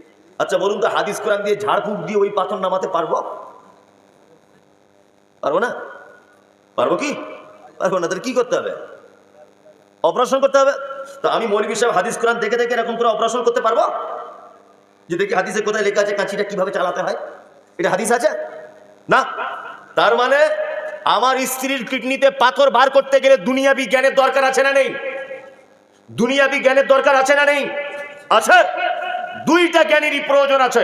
আচ্ছা বলুন তো, হাদিস কোরআন দিয়ে ঝাড়ফুঁক দিয়ে ওই পাথর নামাতে পারবো? পারবো না? পারবো কি? পারবো না। তাহলে কি করতে হবে? অপারেশন করতে হবে। তো আমি মৌলভী সাহেব হাদিস কোরআন দেখে দেখে এরকম করে অপারেশন করতে পারবো? যে দেখি হাদিসে কোথায় লেখা আছে কাঁচিটা কিভাবে চালাতে হয়, এটা হাদিস আছে না। তার মানে আমার স্ত্রীর কিডনিতে পাথর বার করতে গেলে দুনিয়াবী জ্ঞানের দরকার আছে না নেই? দুনিয়াবী জ্ঞানের দরকার আছে না নেই? আছে। দুইটা জ্ঞানেরই প্রয়োজন আছে।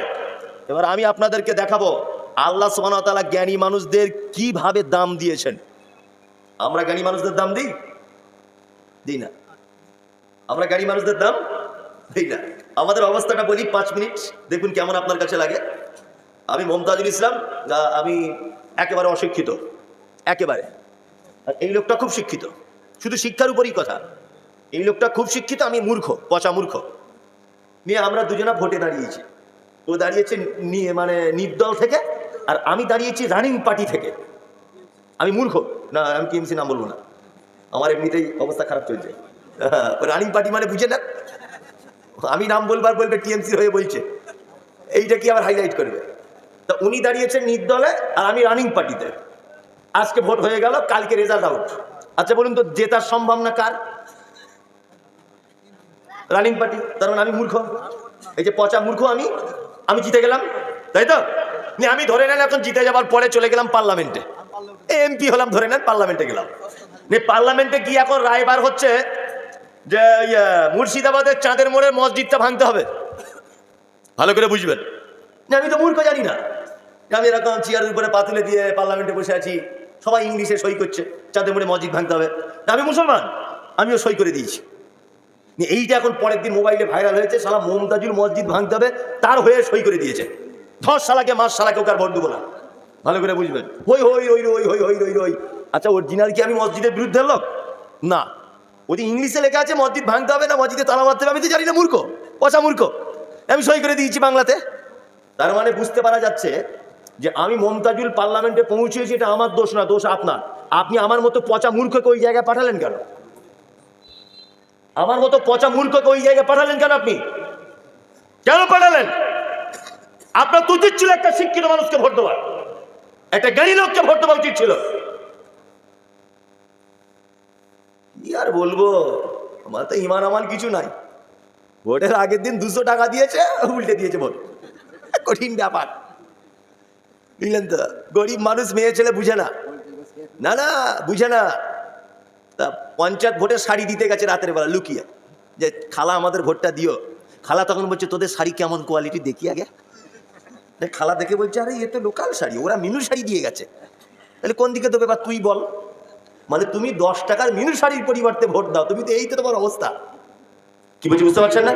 এবার আমি আপনাদেরকে দেখাবো আল্লাহ সুবহানাহু ওয়া তাআলা জ্ঞানী মানুষদের কিভাবে দাম দিয়েছেন। আমরা জ্ঞানী মানুষদের দাম দিই? দিই না। আমরা জ্ঞানী মানুষদের দাম দিই না। আমাদের অবস্থাটা বলি 5 মিনিট, দেখুন কেমন আপনার কাছে লাগে। আমি মুমতাজুল ইসলাম, আমি একেবারে অশিক্ষিত, একেবারে। আর এই লোকটা খুব শিক্ষিত, শুধু শিক্ষার উপরই কথা। এই লোকটা খুব শিক্ষিত, আমি মূর্খ, পচা মূর্খ। নিয়ে আমরা দুজনা ভোটে দাঁড়িয়েছি। ও দাঁড়িয়েছে মানে নির্দল থেকে, আর আমি দাঁড়িয়েছি রানিং পার্টি থেকে। আমি মূর্খ না, আমি টিএমসি নাম বলবো না, আমার এমনিতেই অবস্থা খারাপ চলছে। রানিং পার্টি মানে বুঝে না, আমি নাম বলবার বলবে টিএমসি হয়ে বলছে, এইটা কি আবার হাইলাইট করবে। তা উনি দাঁড়িয়েছেন নির্দলে, আর আমি রানিং পার্টিতে। আজকে ভোট হয়ে গেল, কালকে রেজাল্ট আউট। আচ্ছা বলুন তো, জেতার সম্ভাবনা কার? Running party. তার মানে আমি মূর্খ, এই যে পচা মূর্খ আমি জিতে গেলাম, তাই তো? আমি ধরে নেন এখন জিতে যাবার পরে চলে গেলাম পার্লামেন্টে, এমপি হলাম, ধরে নেন পার্লামেন্টে গেলাম। পার্লামেন্টে গিয়ে এখন রায়বার হচ্ছে যে মুর্শিদাবাদের চাঁদের মোড়ের মসজিদটা ভাঙতে হবে। ভালো করে বুঝবেন, আমি তো মূর্খ, জানি না। আমি এরকম চেয়ারের উপরে পা তুলে দিয়ে পার্লামেন্টে বসে আছি, সবাই ইংলিশে সই করছে, চাঁদের মোড়ে মসজিদ ভাঙতে হবে। আমি মুসলমান, আমিও সই করে দিয়েছি। এইটা এখন পরের দিন মোবাইলে ভাইরাল হয়েছে, শালা মুমতাজুল মসজিদ ভাঙতে হবে, তার হয়ে সই করে দিয়েছে। 10 শালাকে মাস শালাকে ওকে আর ভোট দেবো না। ভালো করে বুঝবেন। হই হই হই হই হই হই হই হই। আচ্ছা অরিজিনাল কি আমি মসজিদের বিরুদ্ধে লোক না? ওই ইংলিশে লেখা আছে মসজিদ ভাঙতে হবে না, মসজিদে তালা মারতে হবে, আমি তো জানি না, মূর্খ, পচা মূর্খ। আমি সই করে দিয়েছি বাংলাতে। তার মানে বুঝতে পারা যাচ্ছে যে আমি মুমতাজুল পার্লামেন্টে পৌঁছেছি, এটা আমার দোষ না, দোষ আপনার। আপনি আমার মতো পচা মূর্খকে ওই জায়গায় পাঠালেন কেন? আমার মতো পচা মূর্খকে ওই জায়গায় পাঠালেন কেন? আপনি কেন পাঠালেন? আপনার তো উচিত ছিল একটা শিক্ষিত মানুষকে ভোট দেওয়ার, একটা জ্ঞানী লোককে ভোট দেওয়া উচিত ছিল। কি আর বলবো, আমার তো ইমান আমার কিছু নাই। ভোটের আগের দিন 200 টাকা দিয়েছে, উল্টে দিয়েছে ভোট। কঠিন ব্যাপার, বুঝলেন তো? গরিব মানুষ, মেয়ে ছেলে বুঝে না, না না বুঝে না। তা পঞ্চায়েত ভোটের শাড়ি দিতে গেছে রাতের বেলা লুকিয়ে, যে খালা আমাদের ভোটটা দিও। খালা তখন বলছে তোদের শাড়ি কেমন কোয়ালিটি দেখি আগে। খালা দেখে বলছে আরে এ তো লোকাল শাড়ি, ওরা মিনু শাড়ি দিয়ে গেছে। তাহলে কোন দিকে দেবে বা তুই বল। মানে তুমি 10 টাকার মিনু শাড়ির পরিবর্তে ভোট দাও, তুমি তো এই তো তোমার অবস্থা। কি বলছি বুঝতে পারছেন না?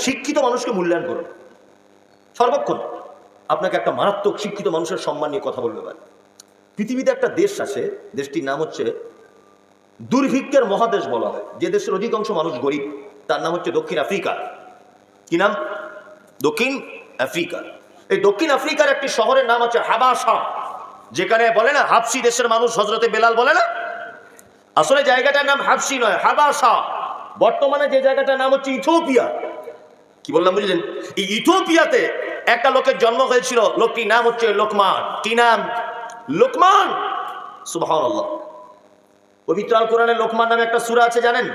শিক্ষিত মানুষকে মূল্যায়ন করুন সর্বক্ষণ। আপনাকে একটা মারাত্মক শিক্ষিত মানুষের সম্মান নিয়ে কথা বলবে। পৃথিবীতে একটা দেশ আছে, দেশটির নাম হচ্ছে দুর্ভিক্ষের মহাদেশ বলা হয়, যে দেশের অধিকাংশ মানুষ গরিব, তার নাম হচ্ছে দক্ষিণ আফ্রিকা। কি নাম? দক্ষিণ আফ্রিকা। এই দক্ষিণ আফ্রিকার একটি শহরের নাম হচ্ছে হাবাসা, যেখানে বলে না হাবশি দেশের মানুষ হযরতে বেলাল বলে না, আসলে জায়গাটার নাম হাবশি নয়, হাবাসা। বর্তমানে যে জায়গাটার নাম হচ্ছে ইথিওপিয়া। কি বললাম বুঝলেন? এই ইথিওপিয়াতে একটা লোকের জন্ম হয়েছিল, লোকটির নাম হচ্ছে লোকমান। কি নাম? লোকমান। সুবহানাল্লাহ। পবিত্র আল কোরআনে লোকমান নামে একটা সূরা আছে, জানেন?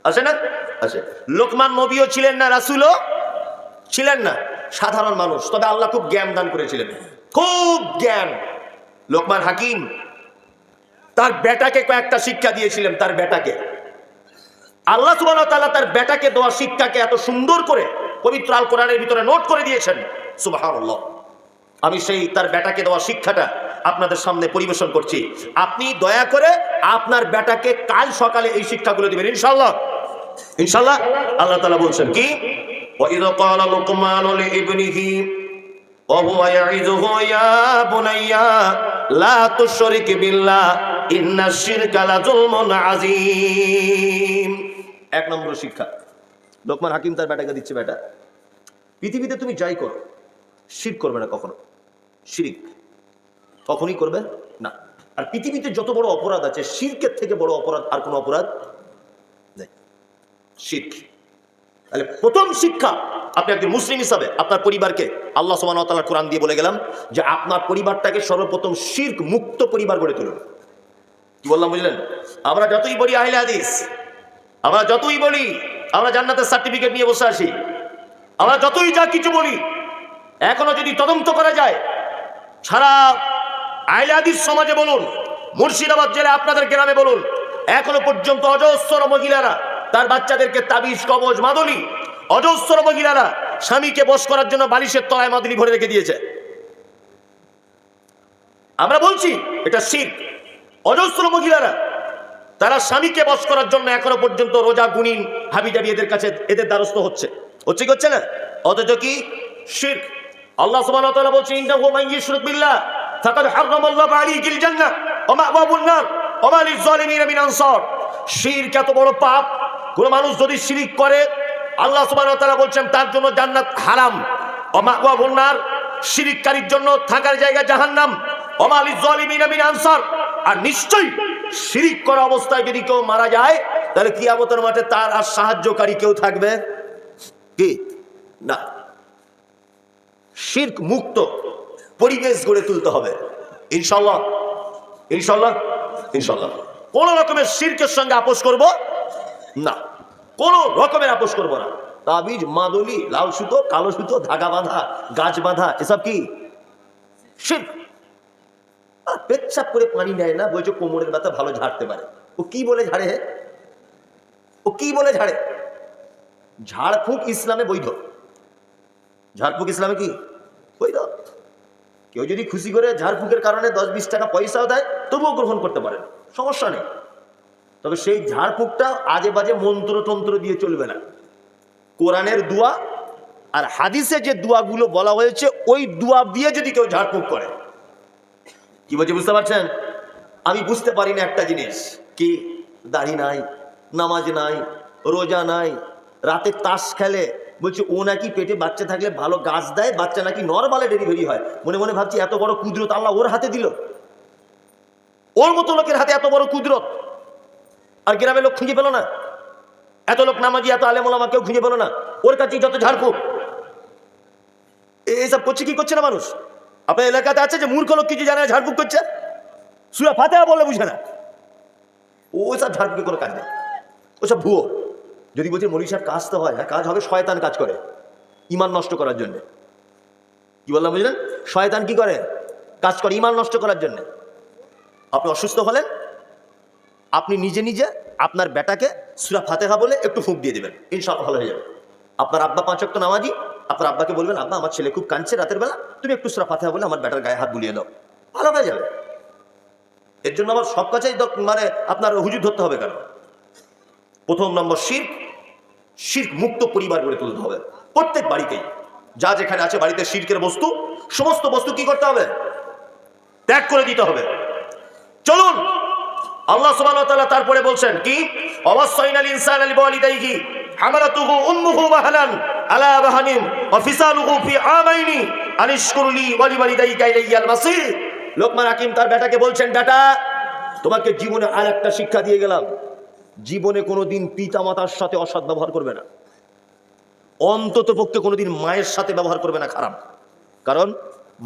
আছে না? আছে। লোকমান নবীও ছিলেন না, রাসূলও ছিলেন না, সাধারণ মানুষ। তবে আল্লাহ খুব জ্ঞান দান করেছিলেন, খুব জ্ঞান। লোকমান হাকিম তার বেটাকে কয়েকটা শিক্ষা দিয়েছিলেন। তার বেটাকে আল্লাহ সুবহানাহু ওয়া তাআলা তার বেটাকে দেওয়া শিক্ষাকে এত সুন্দর করে পবিত্র আল কোরআনের ভিতরে নোট করে দিয়েছেন, সুবহানাল্লাহ। আমি সেই তার বেটাকে দেওয়া শিক্ষাটা আপনাদের সামনে পরিবেশন করছি। আপনি দয়া করে আপনার বেটাকে কাল সকালে এই শিক্ষাগুলো দিবেন, ইনশাআল্লাহ। ইনশাআল্লাহ। আল্লাহ তাআলা বলছেন কি, ওয়াইয ক্বালা লুকমানু লিইবনিহি ওয়া হুয়া ইয়াইযুহু ইয়া বুনাইয়া লা তুশরিক বিল্লাহ ইন্নাশ শিরকা লাযুলমুন আযীম। এক নম্বর শিক্ষা লোকমান হাকিম তার বেটাকে দিচ্ছে, বেটা পৃথিবীতে তুমি যাই করো শিরক করবে না কখনো, শিরক কখনই করবে না। আর পৃথিবীতে যত বড় অপরাধ আছে, শিরকের থেকে বড় অপরাধ আর কোনো অপরাধ নেই, শিরক। তাহলে প্রথম শিক্ষা, আপনি একজন মুসলিম হিসাবে আপনার পরিবারকে আল্লাহ সুবহানাহু ওয়া তাআলার কোরআন দিয়ে বলে গেলাম যে আপনার পরিবারটাকে সর্বপ্রথম শিরক মুক্ত পরিবার গড়ে তুলুন। কি বললাম বুঝলেন? আমরা যতই বলি আহলে হাদিস, আমরা যতই বলি আমরা জান্নাতের সার্টিফিকেট নিয়ে বসে আছি, আমরা যতই যা কিছু বলি, এখনো যদি তদন্ত করা যায় সারা আহলে হাদিস সমাজে বলুন, মুর্শিদাবাদ জেলায় আপনাদের গ্রামে বলুন, এখনো পর্যন্ত অজস্র মহিলারা তার বাচ্চাদেরকে তাবিজ কবজ মাদুলি, অজস্র মহিলারা স্বামীকে বশ করার জন্য বালিশের তলায় মাদুলি ভরে রেখে দিয়েছে। আমরা বলছি এটা শিরক। অজস্র মহিলারা তারা স্বামীকে বশ করার জন্য এখনো পর্যন্ত রোজা গুনিন হাবিজাবি এদের কাছে এদের দ্বারস্থ হচ্ছে কি হচ্ছে না? অথচ কি শিরক। আল্লাহ সুবহানাহু ওয়া তাআলা বলেন, ইন্নাহু মান ইউশরিক বিল্লাহ ফাকাদ হারামাল্লাহু আলাইহিল জান্নাহ ওয়া মা'ওয়াহুন নার ওয়া মা লিয-যালিমিনা মিন আনসার। শিরক এত বড় পাপ, কোন মানুষ যদি শিরক করে আল্লাহ সুবহানাহু ওয়া তাআলা বলছেন তার জন্য জান্নাত হারাম, ওয়া মা'ওয়াহুন নার, শিরককারীর জন্য থাকার জায়গা জাহান্নাম, ওয়া মা লিয-যালিমিনা মিন আনসার। আর নিশ্চয়ই শিরক করা অবস্থায় যদি কেউ মারা যায় তাহলে কিয়ামতের মাঠে তার আর সাহায্যকারী কেউ থাকবে কি না। শিরক মুক্ত পরিবেশ গড়ে তুলতে হবে, ইনশাআল্লাহ। ইনশাআল্লাহ। ইনশাআল্লাহ। কোন রকমের শিরকের সঙ্গে আপোষ করব না, কোন রকমের আপোষ করব না। তাবিজ মাদুলি, লাল সুতো, কালো সুতো, ধাগা বাঁধা, গাছ বাঁধা, এসব কি শিরক। পেচ্ছাপ করে পানি নেয় না, বলছে কোমরের ব্যথা ভালো ঝাড়তে পারে। ও কি বলে ঝাড়ে? ও কি বলে ঝাড়ে? ঝাড়ফুঁক ইসলামে বৈধ। ঝাড়ফুঁক ইসলামে কি বৈধ? কেউ যদি খুশি করে ঝাড়ফুঁকের কারণে 10-20 টাকা পয়সাও দেয় তবুও গ্রহণ করতে পারেন, সমস্যা নেই। তবে সেই ঝাড়ফুঁকটা আজে বাজে মন্ত্র তন্ত্র দিয়ে চলবে না। কোরআনের দোয়া আর হাদিসে যে দোয়াগুলো বলা হয়েছে ওই দোয়া দিয়ে যদি কেউ ঝাড়ফুঁক করে, কি বলছে বুঝতে পারছেন? আমি বুঝতে পারি না একটা জিনিস, কি দাড়ি নাই, নামাজ নাই, রোজা নাই, রাতে তাস খেলে, বলছে ও নাকি পেটে বাচ্চা থাকলে ভালো গাছ দেয়, বাচ্চা নাকি নরমালে ডেলিভারি হয়। মনে মনে ভাবছি এত বড় কুদরত আল্লাহ ওর হাতে দিল, ওর মতো লোকের হাতে এত বড় কুদরত। আর গ্রামে লোক খুঁজে পেল না, এত লোক নামাজি, এত আলেম ওলামা কেউ খুঁজে পেল না, ওর কাছে যত ঝাড়ফুঁক। এইসব করছে কি করছে না মানুষ? আপনার এলাকাতে আছে যে মূর্খ লোক কিছু জানে না, ঝাড়ফুঁক করছে, সূরা ফাতিহা বললে বুঝে না, ওসব ঝাড়ফুঁকে কোনো কাজ নেই, ওসব ভুয়ো। যদি বলছে মৌলভী সাহেব কাজ তো হয়, হ্যাঁ কাজ হবে, শয়তান কাজ করে ঈমান নষ্ট করার জন্য। কি বললাম বুঝলেন? শয়তান কি করে? কাজ করে ঈমান নষ্ট করার জন্য। আপনি অসুস্থ হলেন, আপনি নিজে নিজে আপনার বেটাকে সূরা ফাতিহা বলে একটু ফুঁক দিয়ে দেবেন, ইনশাআল্লাহ ভালো হয়ে যাবে। আপনার আব্বা 5 ওয়াক্ত নামাজি, আপনার আব্বাকে বলবেন, আব্বা আমার ছেলে খুব কাঁদছে রাতের বেলা, তুমি একটু সূরা ফাতিহা বলে আমার বেটার গায়ে হাত বুলিয়ে দাও, ভালো হয়ে যাবে। এর জন্য আবার সব কাছেই মানে আপনার হুজুর ধরতে হবে কেন? প্রথম নম্বর শিরক, শিরক মুক্ত পরিবার গড়ে তুলতে হবে প্রত্যেক বাড়িতেই। যা যেখানে আছে বাড়িতে শিরকের বস্তু, সমস্ত বস্তু কি করতে হবে? ত্যাগ করে দিতে হবে। চলুন, আল্লাহ সুবহানাহু ওয়া তাআলা তারপরে বলছেন কি, ওয়াসাইনাল ইনসানা লিওয়ালিদাইহি হামালাতুহু উম্মুহু ওয়াহানান আলা ওয়াহানিন ওয়া ফিসালুহু ফি আমাইনি আনিশকুরলি ওয়া লিওয়ালিদাইকা ইলাইয়াল মাসির। লোকমান হাকিম তার বেটাকে বলছেন, বেটা তোমাকে জীবনে আরেকটা শিক্ষা দিয়ে গেলাম, জীবনে কোনোদিন পিতা মাতার সাথে অসৎ ব্যবহার করবে না, অন্তত পক্ষে কোনোদিন মায়ের সাথে ব্যবহার করবে না খারাপ। কারণ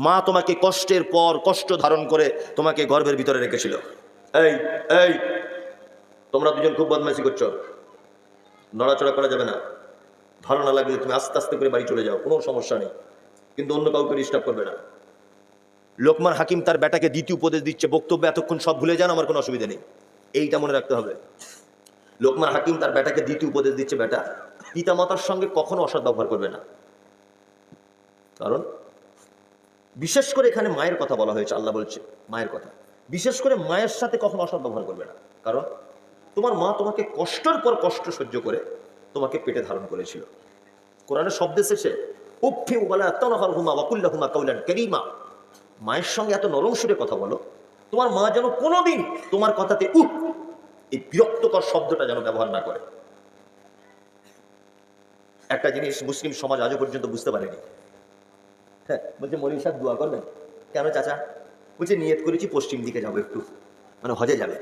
মা তোমাকে কষ্টের পর কষ্ট ধারণ করে তোমাকে গর্ভের ভিতরে রেখেছিল। এই এই তোমরা দুজন খুব বদমাইশি করছো, নড়াচড়া করা যাবে না, ভালো না লাগলে তুমি আস্তে আস্তে করে বাড়ি চলে যাও, কোনো সমস্যা নেই, কিন্তু অন্য কাউকে ডিস্টার্ব করবে না। লোকমান হাকিম তার বেটাকে দ্বিতীয় উপদেশ দিচ্ছে, বক্তব্য এতক্ষণ সব ভুলে যান, আমার কোনো অসুবিধা নেই, এইটা মনে রাখতে হবে। লোকমান হাকিম তার বেটাকে দ্বিতীয় উপদেশ দিচ্ছে, বেটা পিতা মাতার সঙ্গে কখনো অসৎ ব্যবহার করবে না। কারণ বিশেষ করে এখানে মায়ের কথা বলা হয়েছে, আল্লাহ বলছে মায়ের কথা, বিশেষ করে মায়ের সাথে কখনো অসৎ ব্যবহার করবে না। কারণ তোমার মা তোমাকে কষ্টের পর কষ্ট সহ্য করে তোমাকে পেটে ধারণ করেছিল। কোরআনের শব্দ এসেছে উফি ওয়ালা তানহারহুমা ওয়া কুল লাহুমা কাওলান কারীমা। মায়ের সঙ্গে এত নরম সুরে কথা বলো, তোমার মা যেন কোনোদিন তোমার কথাতে উফ এই বিরক্তকর শব্দটা যেন ব্যবহার না করে। একটা জিনিস মুসলিম সমাজ আজও পর্যন্ত বুঝতে পারেনি। হ্যাঁ, বলছে মৌলভী সাহেব দোয়া করবেন। কেন চাচা? বলছে নিয়ত করেছি পশ্চিম দিকে যাবো, একটু মানে হজে যাবে।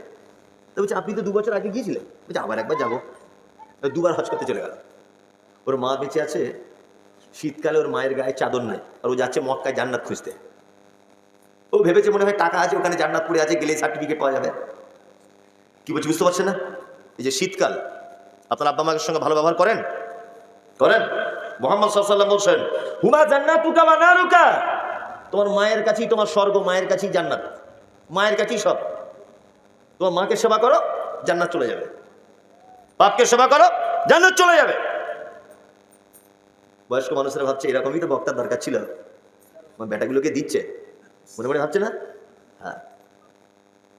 তো বলছে আপনি তো 2 বছর আগে গিয়েছিলেন। বলছে আবার একবার যাবো। 2বার হজ করতে চলে গেল। ওর মা বেঁচে আছে, শীতকালে ওর মায়ের গায়ে চাদর নেই, আর ও যাচ্ছে মক্কায় জান্নাত খুঁজতে। ও ভেবেছে মনে হয় টাকা আছে, ওখানে জান্নাত পড়ে আছে, গেলে সার্টিফিকেট পাওয়া যাবে। কি বলছি বুঝতে পারছেন না? এই যে শীতকাল, আপনার আব্বা মায়ের সঙ্গে ভালো ব্যবহার করেন করেন। মুহাম্মদ সাল্লাল্লাহু আলাইহি ওয়াসাল্লাম বলছেন হুমা জান্নাতুকা ওয়া নারুকা, তোমার মায়ের কাছেই তোমার স্বর্গ, মায়ের কাছেই জান্নাত, মায়ের কাছেই সব। তোমার মাকে সেবা করো, জান্নাত চলে যাবে। বাপকে সেবা করো, জান্নাত চলে যাবে। বয়স্ক মানুষেরা ভাবছে এরকমই তো বক্তার দরকার ছিল, আমার বেটাগুলোকে দিচ্ছে, মনে মনে ভাবছে না? হ্যাঁ,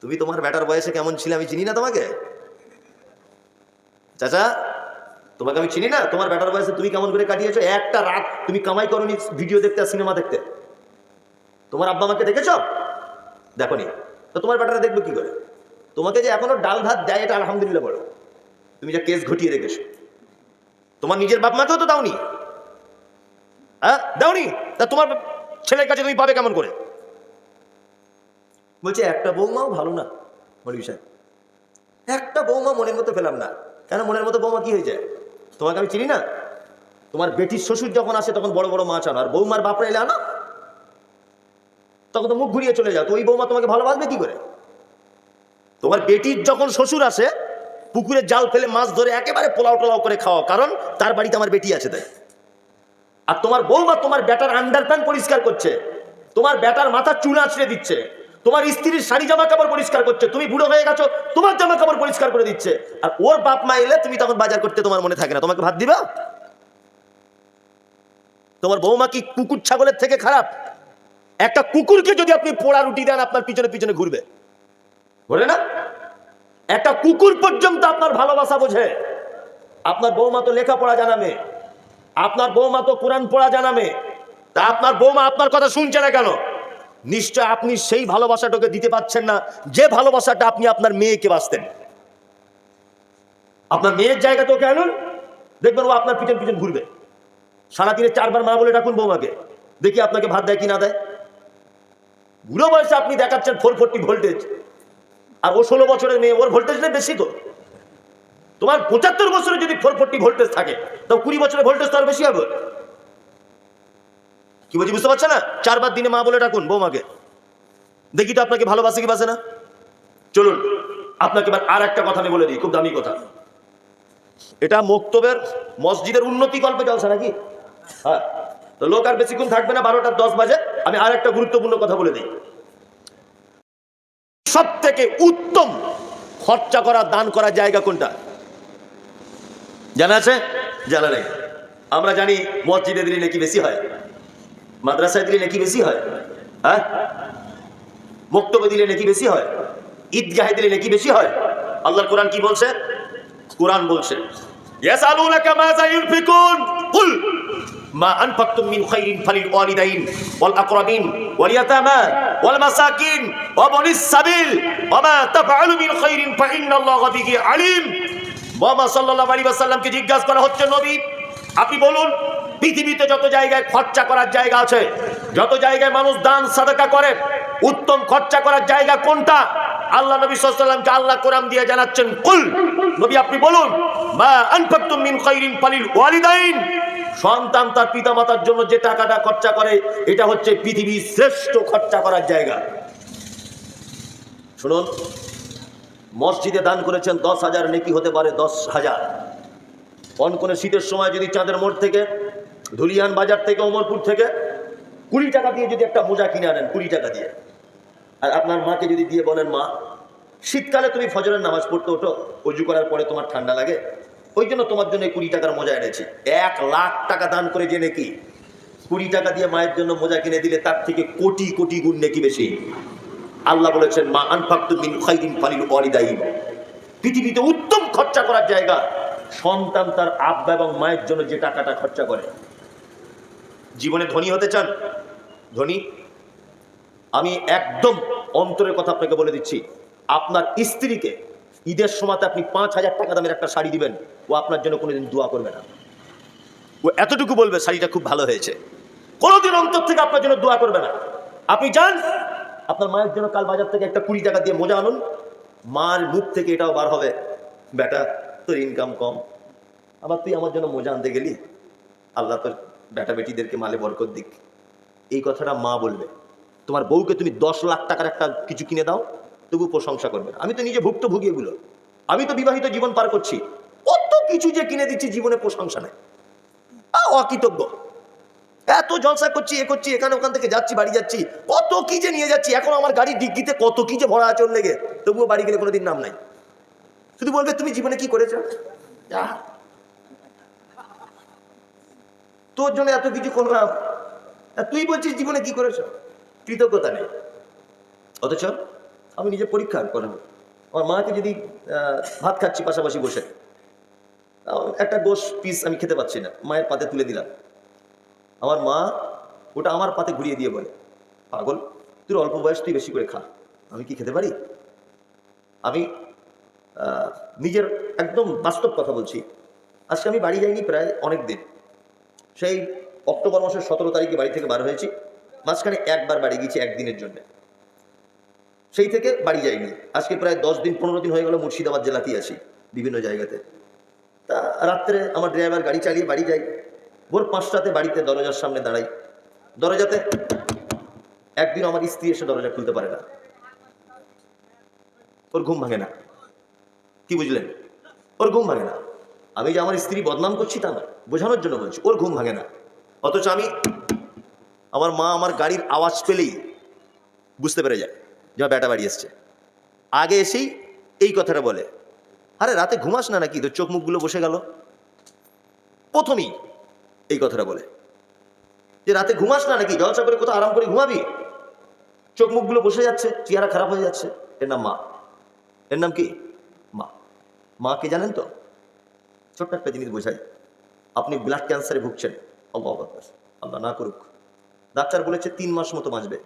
তুমি তোমার বেটার বয়সে কেমন ছিলে আমি চিনি না তোমাকে চাচা, তোমাকে আমি চিনি না। তোমার বেটার বয়সে তুমি কেমন করে কাটিয়েছো? একটা রাত তুমি কামাই করোনি ভিডিও দেখতে আর সিনেমা দেখতে। তোমার আব্বা মাকে দেখেছ? দেখোনি তো তোমার বেটারা দেখবে কি করে? তোমাকে যে এখনো ডাল ভাত দেয় এটা আলহামদুলিল্লাহ বলো। তুমি যা কেস ঘটিয়ে রেখেছো, তোমার নিজের বাপ মাকেও তো দাওনি। হ্যাঁ দাওনি, তা তোমার ছেলের কাছে তুমি পাবে কেমন করে? বলছে একটা বৌমাও ভালো না মৌলভী সাহেব, একটা বৌমা মনের মতো পেলাম না। কেন মনের মতো বৌমা কি হয়েছে? তোমাকে আমি চিনি না। তোমার বেটির শ্বশুর যখন আসে তখন বড় বড় মাছ আনো, আর বৌমার বাপরা এলে আনো তখন তো মুখ ঘুরিয়ে চলে যাও। তো ওই বৌমা তোমাকে ভালোবাসবে কি করে? তোমার বেটির যখন শ্বশুর আসে পুকুরে জাল ফেলে মাছ ধরে একেবারে পোলাও টোলাও করে খাওয়া, কারণ তার বাড়িতে আমার বেটি আছে তাই। আর তোমার বৌমা তোমার বেটার আন্ডারপ্যান্ট পরিষ্কার করছে, তোমার বেটার মাথার চুল আঁচড়ে দিচ্ছে, তোমার স্ত্রীর শাড়ি জামা কাপড় পরিষ্কার করছে, তুমি বুড়ো হয়ে গেছো তোমার জামা কাপড় পরিষ্কার করে দিচ্ছে। আর ওর বাপ মা এলে তুমি তখন বাজার করতে তোমার মনে থাকে না, তোমাকে ভাত দিবা? তোমার বৌমা কি কুকুর ছাগলের থেকে খারাপ? একটা কুকুরকে যদি আপনি পোড়া রুটি দেন আপনার পিছনে পিছনে ঘুরবে, ঘুরে না? একটা কুকুর পর্যন্ত আপনার ভালোবাসা বোঝে। আপনার বৌমা তো লেখাপড়া জানা মেয়ে, আপনার বৌমা তো কোরআন পড়া জানা মেয়ে, তা আপনার বৌমা আপনার কথা শুনছে না কেন? নিশ্চয় আপনি সেই ভালোবাসাটাকে দিতে পারছেন না যে ভালোবাসাটা আপনি আপনার মেয়েকে বাসতেন। আপনার মেয়ের জায়গা তো ওকে আনুন, দেখবেন ও আপনার পিছন পিছন ঘুরবে। সারাদিনে 4 বার মা বলে ডাকুন বৌমাকে, দেখি আপনাকে ভাত দেয় কি না দেয়। বুড়ো বয়সে আপনি দেখাচ্ছেন 440 ভোল্টেজ, আর ও 16 বছরের মেয়ে, ওর ভোল্টেজ নেই বেশি তো। তোমার 75 বছরে যদি 440 ভোল্টেজ থাকে, তো 20 বছরের ভোল্টেজ তো আর বেশি হবে। কি বলছি বুঝতে পারছে না? 4 বার দিনে মা বলে ডাকুন বৌমাকে, দেখি তো আপনাকে ভালোবাসে কি বাসে না। চলুন আপনাকে এবার আর একটা কথা আমি বলে দিই, খুব দামি কথা। এটা মক্তবের মসজিদের উন্নতি কল্পে জলসা নাকি? হ্যাঁ, তো লোক আর বেশিক্ষণ থাকবে না, 12টা 10 বাজে। আমি আর একটা গুরুত্বপূর্ণ কথা বলে দিই। সব থেকে উত্তম খরচা করা দান করার জায়গা কোনটা জানা আছে? জানা নেই। আমরা জানি মসজিদে দিলে নাকি বেশি হয়, মাদ্রাসায় দিলে নাকি বেশি হয়, হ্যাঁ মক্তবে দিলে নাকি বেশি হয়, ঈদগাহে দিলে নাকি বেশি হয়। আল্লাহর কোরআন কি বলছে? কোরআন বলছে ইয়াসালুনাকা মাযা ইউনফিকুন কুল মা আনফাকতুম মিন খাইরিন ফালিল ওয়ালিদাইন ওয়াল আকরাবিন ওয়াল ইয়াতামা ওয়াল মাসাকিন ওয়া বনিস সাবিল ওয়া মা তাফআলু মিন খাইরিন ফাইন্নাল্লাহা বিহি আলিম। মুহাম্মদ সাল্লাল্লাহু আলাইহি ওয়াসাল্লামকে জিজ্ঞাসা করা হচ্ছে, নবী আপনি বলুন পৃথিবীতে যত জায়গায় খরচা করার জায়গা আছে, যত জায়গায় মানুষ দান সাদাকা করে, উত্তম খরচা করার জায়গা কোনটা? আল্লাহ নবী সাল্লাল্লাহু আলাইহি ওয়াসাল্লামকে আল্লাহ কোরআন দিয়ে জানাচ্ছেন, কুল, নবী আপনি বলুন, মা আনফাকতুম মিন খাইরিন ফালিল ওয়ালিদাইন, সন্তান তার পিতামাতার জন্য যে টাকাটা খরচা করে এটা হচ্ছে পৃথিবীর শ্রেষ্ঠ খরচা করার জায়গা। শুনুন, মসজিদে দান করেছেন 10,000, নেকি হতে পারে 10,000। কোন শীতের সময় যদি চাঁদের মোড় থেকে, ধুলিয়ান বাজার থেকে, ওমরপুর থেকে 20 টাকা দিয়ে যদি একটা মোজা কিনে আনেন, 20 টাকা দিয়ে, আর আপনার মাকে যদি দিয়ে বলেন, মা শীতকালে তুমি ফজরের নামাজ পড়তে ওঠো, অজু করার পরে তোমার ঠান্ডা লাগে, ওই জন্য তোমার জন্য 20 টাকার মোজা এনেছি। 1 লাখ টাকা দান করে যে নেকি, 20 টাকা দিয়ে মায়ের জন্য মোজা কিনে দিলে তার থেকে কোটি কোটি গুণ নেকি বেশি। আল্লাহ বলেছেন, মা আনফাকতুম মিন খাইরিন ফালিল ওয়ালিদাইন, পৃথিবীতে উত্তম খরচা করার জায়গা সন্তান তার আব্বা এবং মায়ের জন্য যে টাকাটা খরচা করে। জীবনে ধনী হতে চান? ধনী, আমি একদম অন্তরের কথা আপনাকে বলে দিচ্ছি, আপনার স্ত্রীকে ঈদের সময়তে আপনি 5,000 টাকা দামের একটা শাড়ি দিবেন, ও আপনার জন্য কোনোদিন দোয়া করবে না। ও এতটুকু বলবে, শাড়িটা খুব ভালো হয়েছে, কোনোদিন অন্তর থেকে আপনার জন্য দোয়া করবে না। আপনি যান আপনার মায়ের জন্য কাল বাজার থেকে একটা 20 টাকা দিয়ে মোজা আনুন, মার মুখ থেকে এটাও বার হবে, বেটা তোর ইনকাম কম, আবার তুই আমার জন্য মোজা আনতে গেলি, আল্লাহ তোর বেটা বেটিদেরকে মালে বরকত দিক। এই কথাটা মা বলবে। তোমার বউকে তুমি 10 লাখ টাকার একটা কিছু কিনে দাও, তবু প্রশংসা করবে না। আমি তো নিজে ভুক্তভোগী এগুলো, আমি তো বিবাহিত জীবন পার করছি, কত কিছু যে কিনে দিচ্ছি, জীবনে প্রশংসা নেই, অকৃতজ্ঞ। এত জলসা করছি, এ করছি, এখানে ওখান থেকে যাচ্ছি, বাড়ি যাচ্ছি, কত কি যে নিয়ে যাচ্ছি, এখন আমার গাড়ির ডিগ্গিতে কত কি যে ভরা আচল লেগে, তবুও বাড়ি গেলে কোনোদিন নাম নাই। শুধু বলবে তুমি জীবনে কি করেছো, তোর জন্য এত কিছু করলাম, তুই বলছিস জীবনে কি করেছো, কৃতজ্ঞতা নেই। অথচ আমি নিজে পরীক্ষা করাবো, আমার মাকে যদি ভাত খাচ্ছি পাশাপাশি বসে, একটা গোশ পিস আমি খেতে পাচ্ছি না, মায়ের পাতে তুলে দিলাম, আমার মা ওটা আমার পাতে ঘুরিয়ে দিয়ে বলে, পাগল তুই অল্প বয়স, তুই বেশি করে খা, আমি কি খেতে পারি? আমি নিজের একদম বাস্তব কথা বলছি। আজকে আমি বাড়ি যাইনি প্রায় অনেক দিন, সেই অক্টোবর মাসের 17 তারিখে বাড়ি থেকে বার হয়েছি, মাঝখানে একবার বাড়ি গেছি একদিনের জন্য, সেই থেকে বাড়ি যাইনি। আজকে প্রায় 10 দিন 15 দিন হয়ে গেল মুর্শিদাবাদ জেলাতেই আছি বিভিন্ন জায়গাতে। তা রাত্রে আমার ড্রাইভার গাড়ি চালিয়ে বাড়ি যাই, ভোর 5টাতে বাড়িতে দরজার সামনে দাঁড়াই, দরজাতে একদিন আমার স্ত্রী এসে দরজা খুলতে পারে না, ওর ঘুম ভাঙে না। কি বুঝলেন? ওর ঘুম ভাঙে না। আমি যে আমার স্ত্রী বদনাম করছি তা না, বোঝানোর জন্য বলছি, ওর ঘুম ভাঙে না। অথচ আমি, আমার মা আমার গাড়ির আওয়াজ পেলেই বুঝতে পেরে যায় যে বেটা বাড়ি এসছে। আগে এসেই এই কথাটা বলে, আরে রাতে ঘুমাস না নাকি, তোর চোখ মুখগুলো বসে গেল। প্রথমেই এই কথাটা বলে যে রাতে ঘুমাস না নাকি, জলসা করে কোথাও আরাম করে ঘুমাবি, চোখ মুখগুলো বসে যাচ্ছে, চেহারা খারাপ হয়ে যাচ্ছে। এর নাম মা। এর নাম কি? মা। মা কে জানেন তো? ছোট্ট একটা জিনিস বোঝাই। আপনি ব্লাড ক্যান্সারে ভুগছেন, আল্লাহ না করুক, ডাক্তার বলেছে 3 মাস মতো বাঁচবে।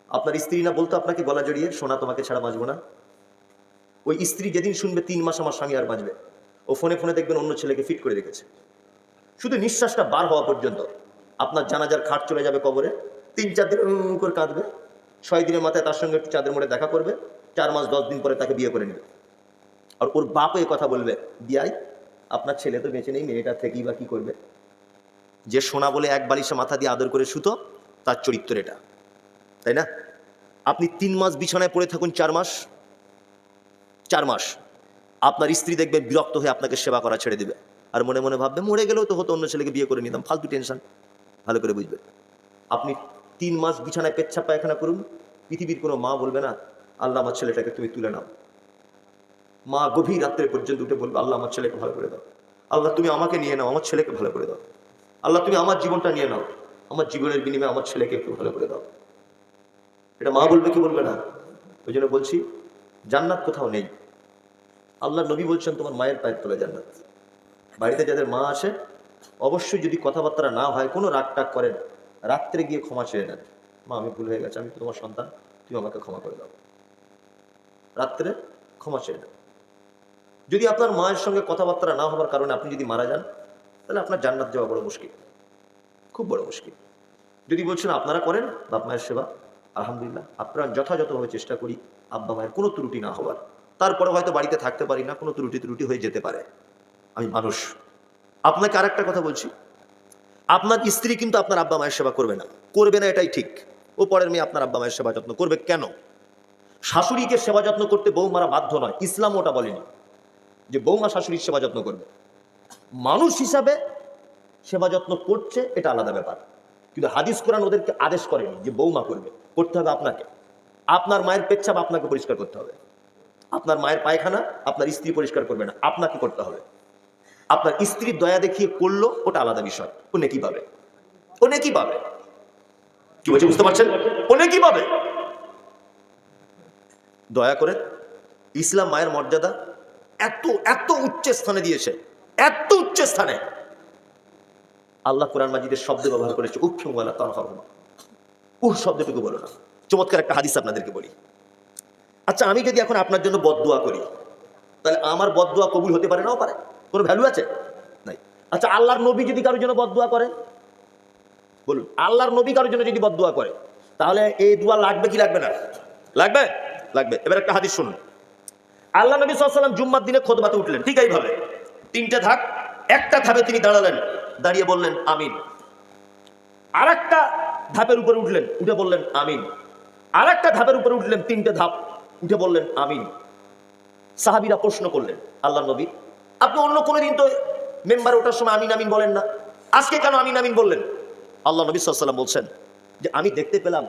আপনার স্ত্রী না বলতো আপনাকে গলা জড়িয়ে, সোনা তোমাকে ছাড়া বাঁচবো না? ওই স্ত্রী যেদিন শুনবে 3 মাস আমার স্বামী আর বাঁচবে, ও ফোনে ফোনে দেখবেন অন্য ছেলেকে ফিট করে রেখেছে। শুধু নিঃশ্বাসটা বার হওয়া পর্যন্ত আপনার জানাজার খাট চলে যাবে কবরে, 3-4 দিন করে কাঁদবে, 6 দিনের মাথায় তার সঙ্গে একটু চাঁদের মোড়ে দেখা করবে, 4 মাস 10 দিন পরে তাকে বিয়ে করে নেবে। আর ওর বাপও এই কথা বলবে, বিয়াই আপনার ছেলে তো বেঁচে নেই, মেয়েটা থেকেই বা কি করবে? যে সোনা বলে এক বালিশে মাথা দিয়ে আদর করে শুতো, তার চরিত্র এটা, তাই না? আপনি 3 মাস বিছানায় পড়ে থাকুন, 4 মাস আপনার স্ত্রী দেখবে বিরক্ত হয়ে আপনাকে সেবা করা ছেড়ে দিবে, আর মনে মনে ভাববে মরে গেলেও তো হতো, অন্য ছেলেকে বিয়ে করে নিতাম, ফালতু টেনশন। ভালো করে বুঝবে, আপনি 3 মাস বিছানায় পেচ্ছাপ পায়খানা করুন, পৃথিবীর কোনো মা বলবে না আল্লাহ আমার ছেলেটাকে তুমি তুলে নাও। মা গভীর রাত্রে পর্যন্ত উঠে বলবে, আল্লাহ আমার ছেলেকে ভালো করে দাও, আল্লাহ তুমি আমাকে নিয়ে নাও, আমার ছেলেকে ভালো করে দাও, আল্লাহ তুমি আমার জীবনটা নিয়ে নাও, আমার জীবনের বিনিময়ে আমার ছেলেকে একটু ভালো করে দাও। এটা মা বলবে কি বলবে না? ওই জন্য বলছি, জান্নাত কোথাও নেই। আল্লাহ নবী বলছেন তোমার মায়ের পায়ের তলে জান্নাত। বাড়িতে যাদের মা আসে, অবশ্যই যদি কথাবার্তা না হয়, কোনো রাগ টাগ করেন, রাত্রে গিয়ে ক্ষমা চেয়ে নেন, মা আমি ভুল হয়ে গেছে, আমি তো তোমার সন্তান, তুমি আমাকে ক্ষমা করে দাও, রাত্রে ক্ষমা চেয়ে নেন। যদি আপনার মায়ের সঙ্গে কথাবার্তা না হওয়ার কারণে আপনি যদি মারা যান, তাহলে আপনার জান্নাত যাওয়া বড় মুশকিল, খুব বড় মুশকিল। যদি বলছেন আপনারা করেন বাপ মায়ের সেবা, আলহামদুলিল্লাহ, আপনারা যথাযথভাবে চেষ্টা করি আব্বা মায়ের কোনো ত্রুটি না হওয়ার। তারপরে হয়তো বাড়িতে থাকতে পারি না, কোনো ত্রুটি হয়ে যেতে পারে, আমি মানুষ। আপনাকে আর একটা কথা বলছি, আপনার স্ত্রী কিন্তু আপনার আব্বা মায়ের সেবা করবে না, এটাই ঠিক। ও পরের মেয়ে আপনার আব্বা মায়ের সেবা যত্ন করবে কেন? শাশুড়িকে সেবা যত্ন করতে বৌমারা বাধ্য নয়, ইসলাম ওটা বলেনি যে বৌমা শাশুড়ির সেবা যত্ন করবে। মানুষ হিসাবে সেবা যত্ন করছে, এটা আলাদা ব্যাপার, কিন্তু হাদিস কোরআন ওদেরকে আদেশ করেনি যে বৌমা করবে। করতে হবে আপনাকে। আপনার মায়ের পেচ্ছাপ আপনাকে পরিষ্কার করতে হবে, আপনার মায়ের পায়খানা আপনার স্ত্রী পরিষ্কার করবে না, আপনাকে করতে হবে। আপনার স্ত্রীর দয়া দেখিয়ে করলো, ওটা আলাদা বিষয়, ও নেকি পাবে, ও নেকি পাবে। কি বলছে বুঝতে পারছেন? ও নেকি পাবে। দয়া করে ইসলাম মায়ের মর্যাদা এত এত উচ্চ স্থানে দিয়েছে, এত উচ্চ স্থানে। আল্লাহ কোরআন মাজিদের শব্দ ব্যবহার করেছে উক্ষুমালা তারহামা, শব্দটুকু বলো না। চমৎকার একটা হাদিস আপনাদেরকে বলি। আচ্ছা, আমি যদি এখন আপনার জন্য বদদুয়া করি, তাহলে আমার বদদুয়া কবুল হতে পারে, নাও পারে, কোনো ভ্যালু আছে? নাই। আচ্ছা, আল্লাহর নবী যদি কারোর জন্য বদদুয়া করে, বলুন, আল্লাহর নবী কারোর জন্য যদি বদদুয়া করে, তাহলে এই দোয়া লাগবে কি লাগবে না? লাগবে, লাগবে। এবার একটা হাদিস শুনুন। আল্লাহ নবী সাল্লাল্লাহু আলাইহি ওয়াসাল্লাম জুম্মার দিনে খুতবাতে উঠলেন, ঠিক এইভাবে 3টে ধাপ। একটা ধাপে তিনি দাঁড়ালেন, দাঁড়িয়ে বললেন আমিন। আর একটা ধাপের উপরে উঠলেন, উঠে বললেন আমিন। আর একটা ধাপের উপরে উঠলেন, 3টে ধাপ, উঠে বললেন আমিন। সাহাবীরা প্রশ্ন করলেন, আল্লাহ নবী, আপনি অন্য কোনো দিন তো মেম্বারে ওঠার সময় আমিন আমিন বলেন না, আজকে কেন আমিন আমিন বললেন? আল্লাহ নবী সাল্লাল্লাহু আলাইহি ওয়াসাল্লাম বলছেন যে আমি দেখতে পেলাম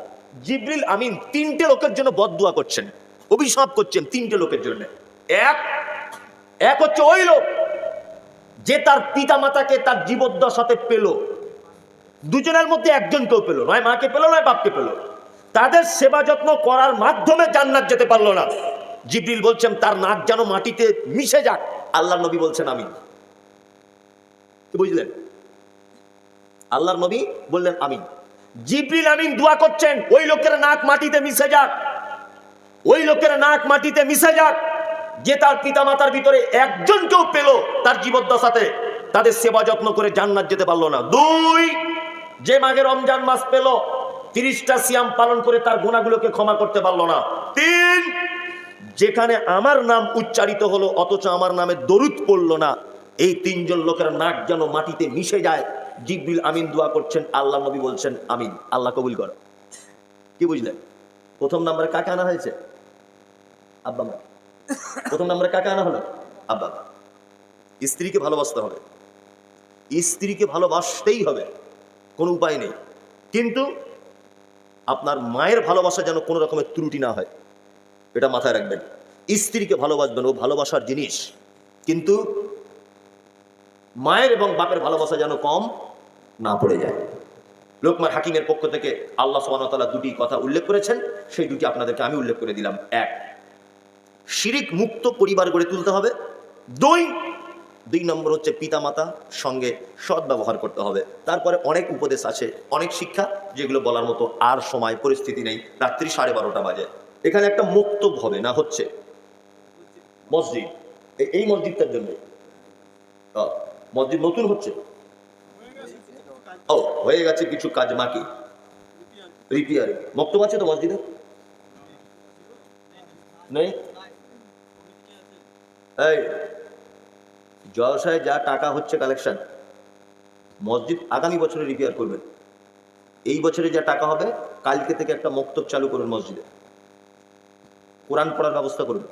জিবরিল আমিন 3টে লোকের জন্য বদদুয়া করছেন, অভিশাপ করছেন 3টে লোকের জন্য। এক হচ্ছে ওই লোক যে তার পিতা মাতাকে তার জীবদ্দশাতে পেল, দুজনের মধ্যে একজনকেও পেল, নয় মাকে পেল নয় বাপকে পেল, তাদের সেবা যত্ন করার মাধ্যমে জান্নাত যেতে পারলো না। জিবরিল বলছেন তার নাক যেন মাটিতে মিশে যাক, আল্লাহর নবী বলছেন আমিন। বুঝলেন? আল্লাহর নবী বললেন আমিন, জিবরিল আমিন দোয়া করছেন ওই লোকের নাক মাটিতে মিশে যাক, ওই লোকের নাক মাটিতে মিশে যাক যে তার পিতা মাতার ভিতরে একজনকেও পেল তার জীবদ্দশাতে, তাদের সেবা যত্ন করে জান্নাত যেতে পারলো না। 2, যে মাঘে রমজান মাস পেল 30টা সিয়াম পালন করে তার গুনাহগুলোকে ক্ষমা করতে পারলো না। 3, যেখানে আমার নাম উচ্চারিত হলো অথচ আমার নামে দরুদ পড়লো না, এই 3 জন লোকের নাক যেন মাটিতে মিশে যায়। জিবরিল আমিন দোয়া করছেন, আল্লাহ নবী বলছেন আমিন। আল্লাহ কবুল করো। কি বুঝলেন? প্রথম নম্বরে কাকে আনা হয়েছে? আব্বা মা। প্রথম নম্বরে কাকে আনা হলো? আব্বা মা। স্ত্রীকে ভালোবাসতে হবে, স্ত্রীকে ভালোবাসতেই হবে, কোনো উপায় নেই। কিন্তু আপনার মায়ের ভালোবাসা যেন কোনো রকমের ত্রুটি না হয়, এটা মাথায় রাখবেন। স্ত্রীকে ভালোবাসবেন, ও ভালোবাসার জিনিস, কিন্তু মায়ের এবং বাপের ভালোবাসা যেন কম না পড়ে যায়। লোকমান হাকিমের পক্ষ থেকে আল্লাহ সুবহানাহু ওয়া তাআলা 2টি কথা উল্লেখ করেছেন, সেই 2টি আপনাদেরকে আমি উল্লেখ করে দিলাম। 1, শিরিক মুক্ত পরিবার গড়ে তুলতে হবে। 2 নম্বর হচ্ছে পিতামাতা সঙ্গে সৎ ব্যবহার করতে হবে। তারপরে অনেক উপদেশ আছে, অনেক শিক্ষা, যেগুলো বলার মতো আর সময় পরিস্থিতি নেই। রাত্রি 12:30 বাজে। এখানে একটা মুক্তব হবে না, হচ্ছে মসজিদ, এই মসজিদটার জন্য মসজিদ নতুন হচ্ছে, ও হয়ে গেছে কিছু কাজ বাকি, রিপেয়ারিং। মক্তব আছে তো মসজিদে? নেই? এই জলসায় যা টাকা হচ্ছে কালেকশন, মসজিদ আগামী বছরে রিপেয়ার করবেন। এই বছরে যা টাকা হবে, কালকে থেকে একটা মক্তব চালু করুন, মসজিদে কোরআন পড়ার ব্যবস্থা করুন।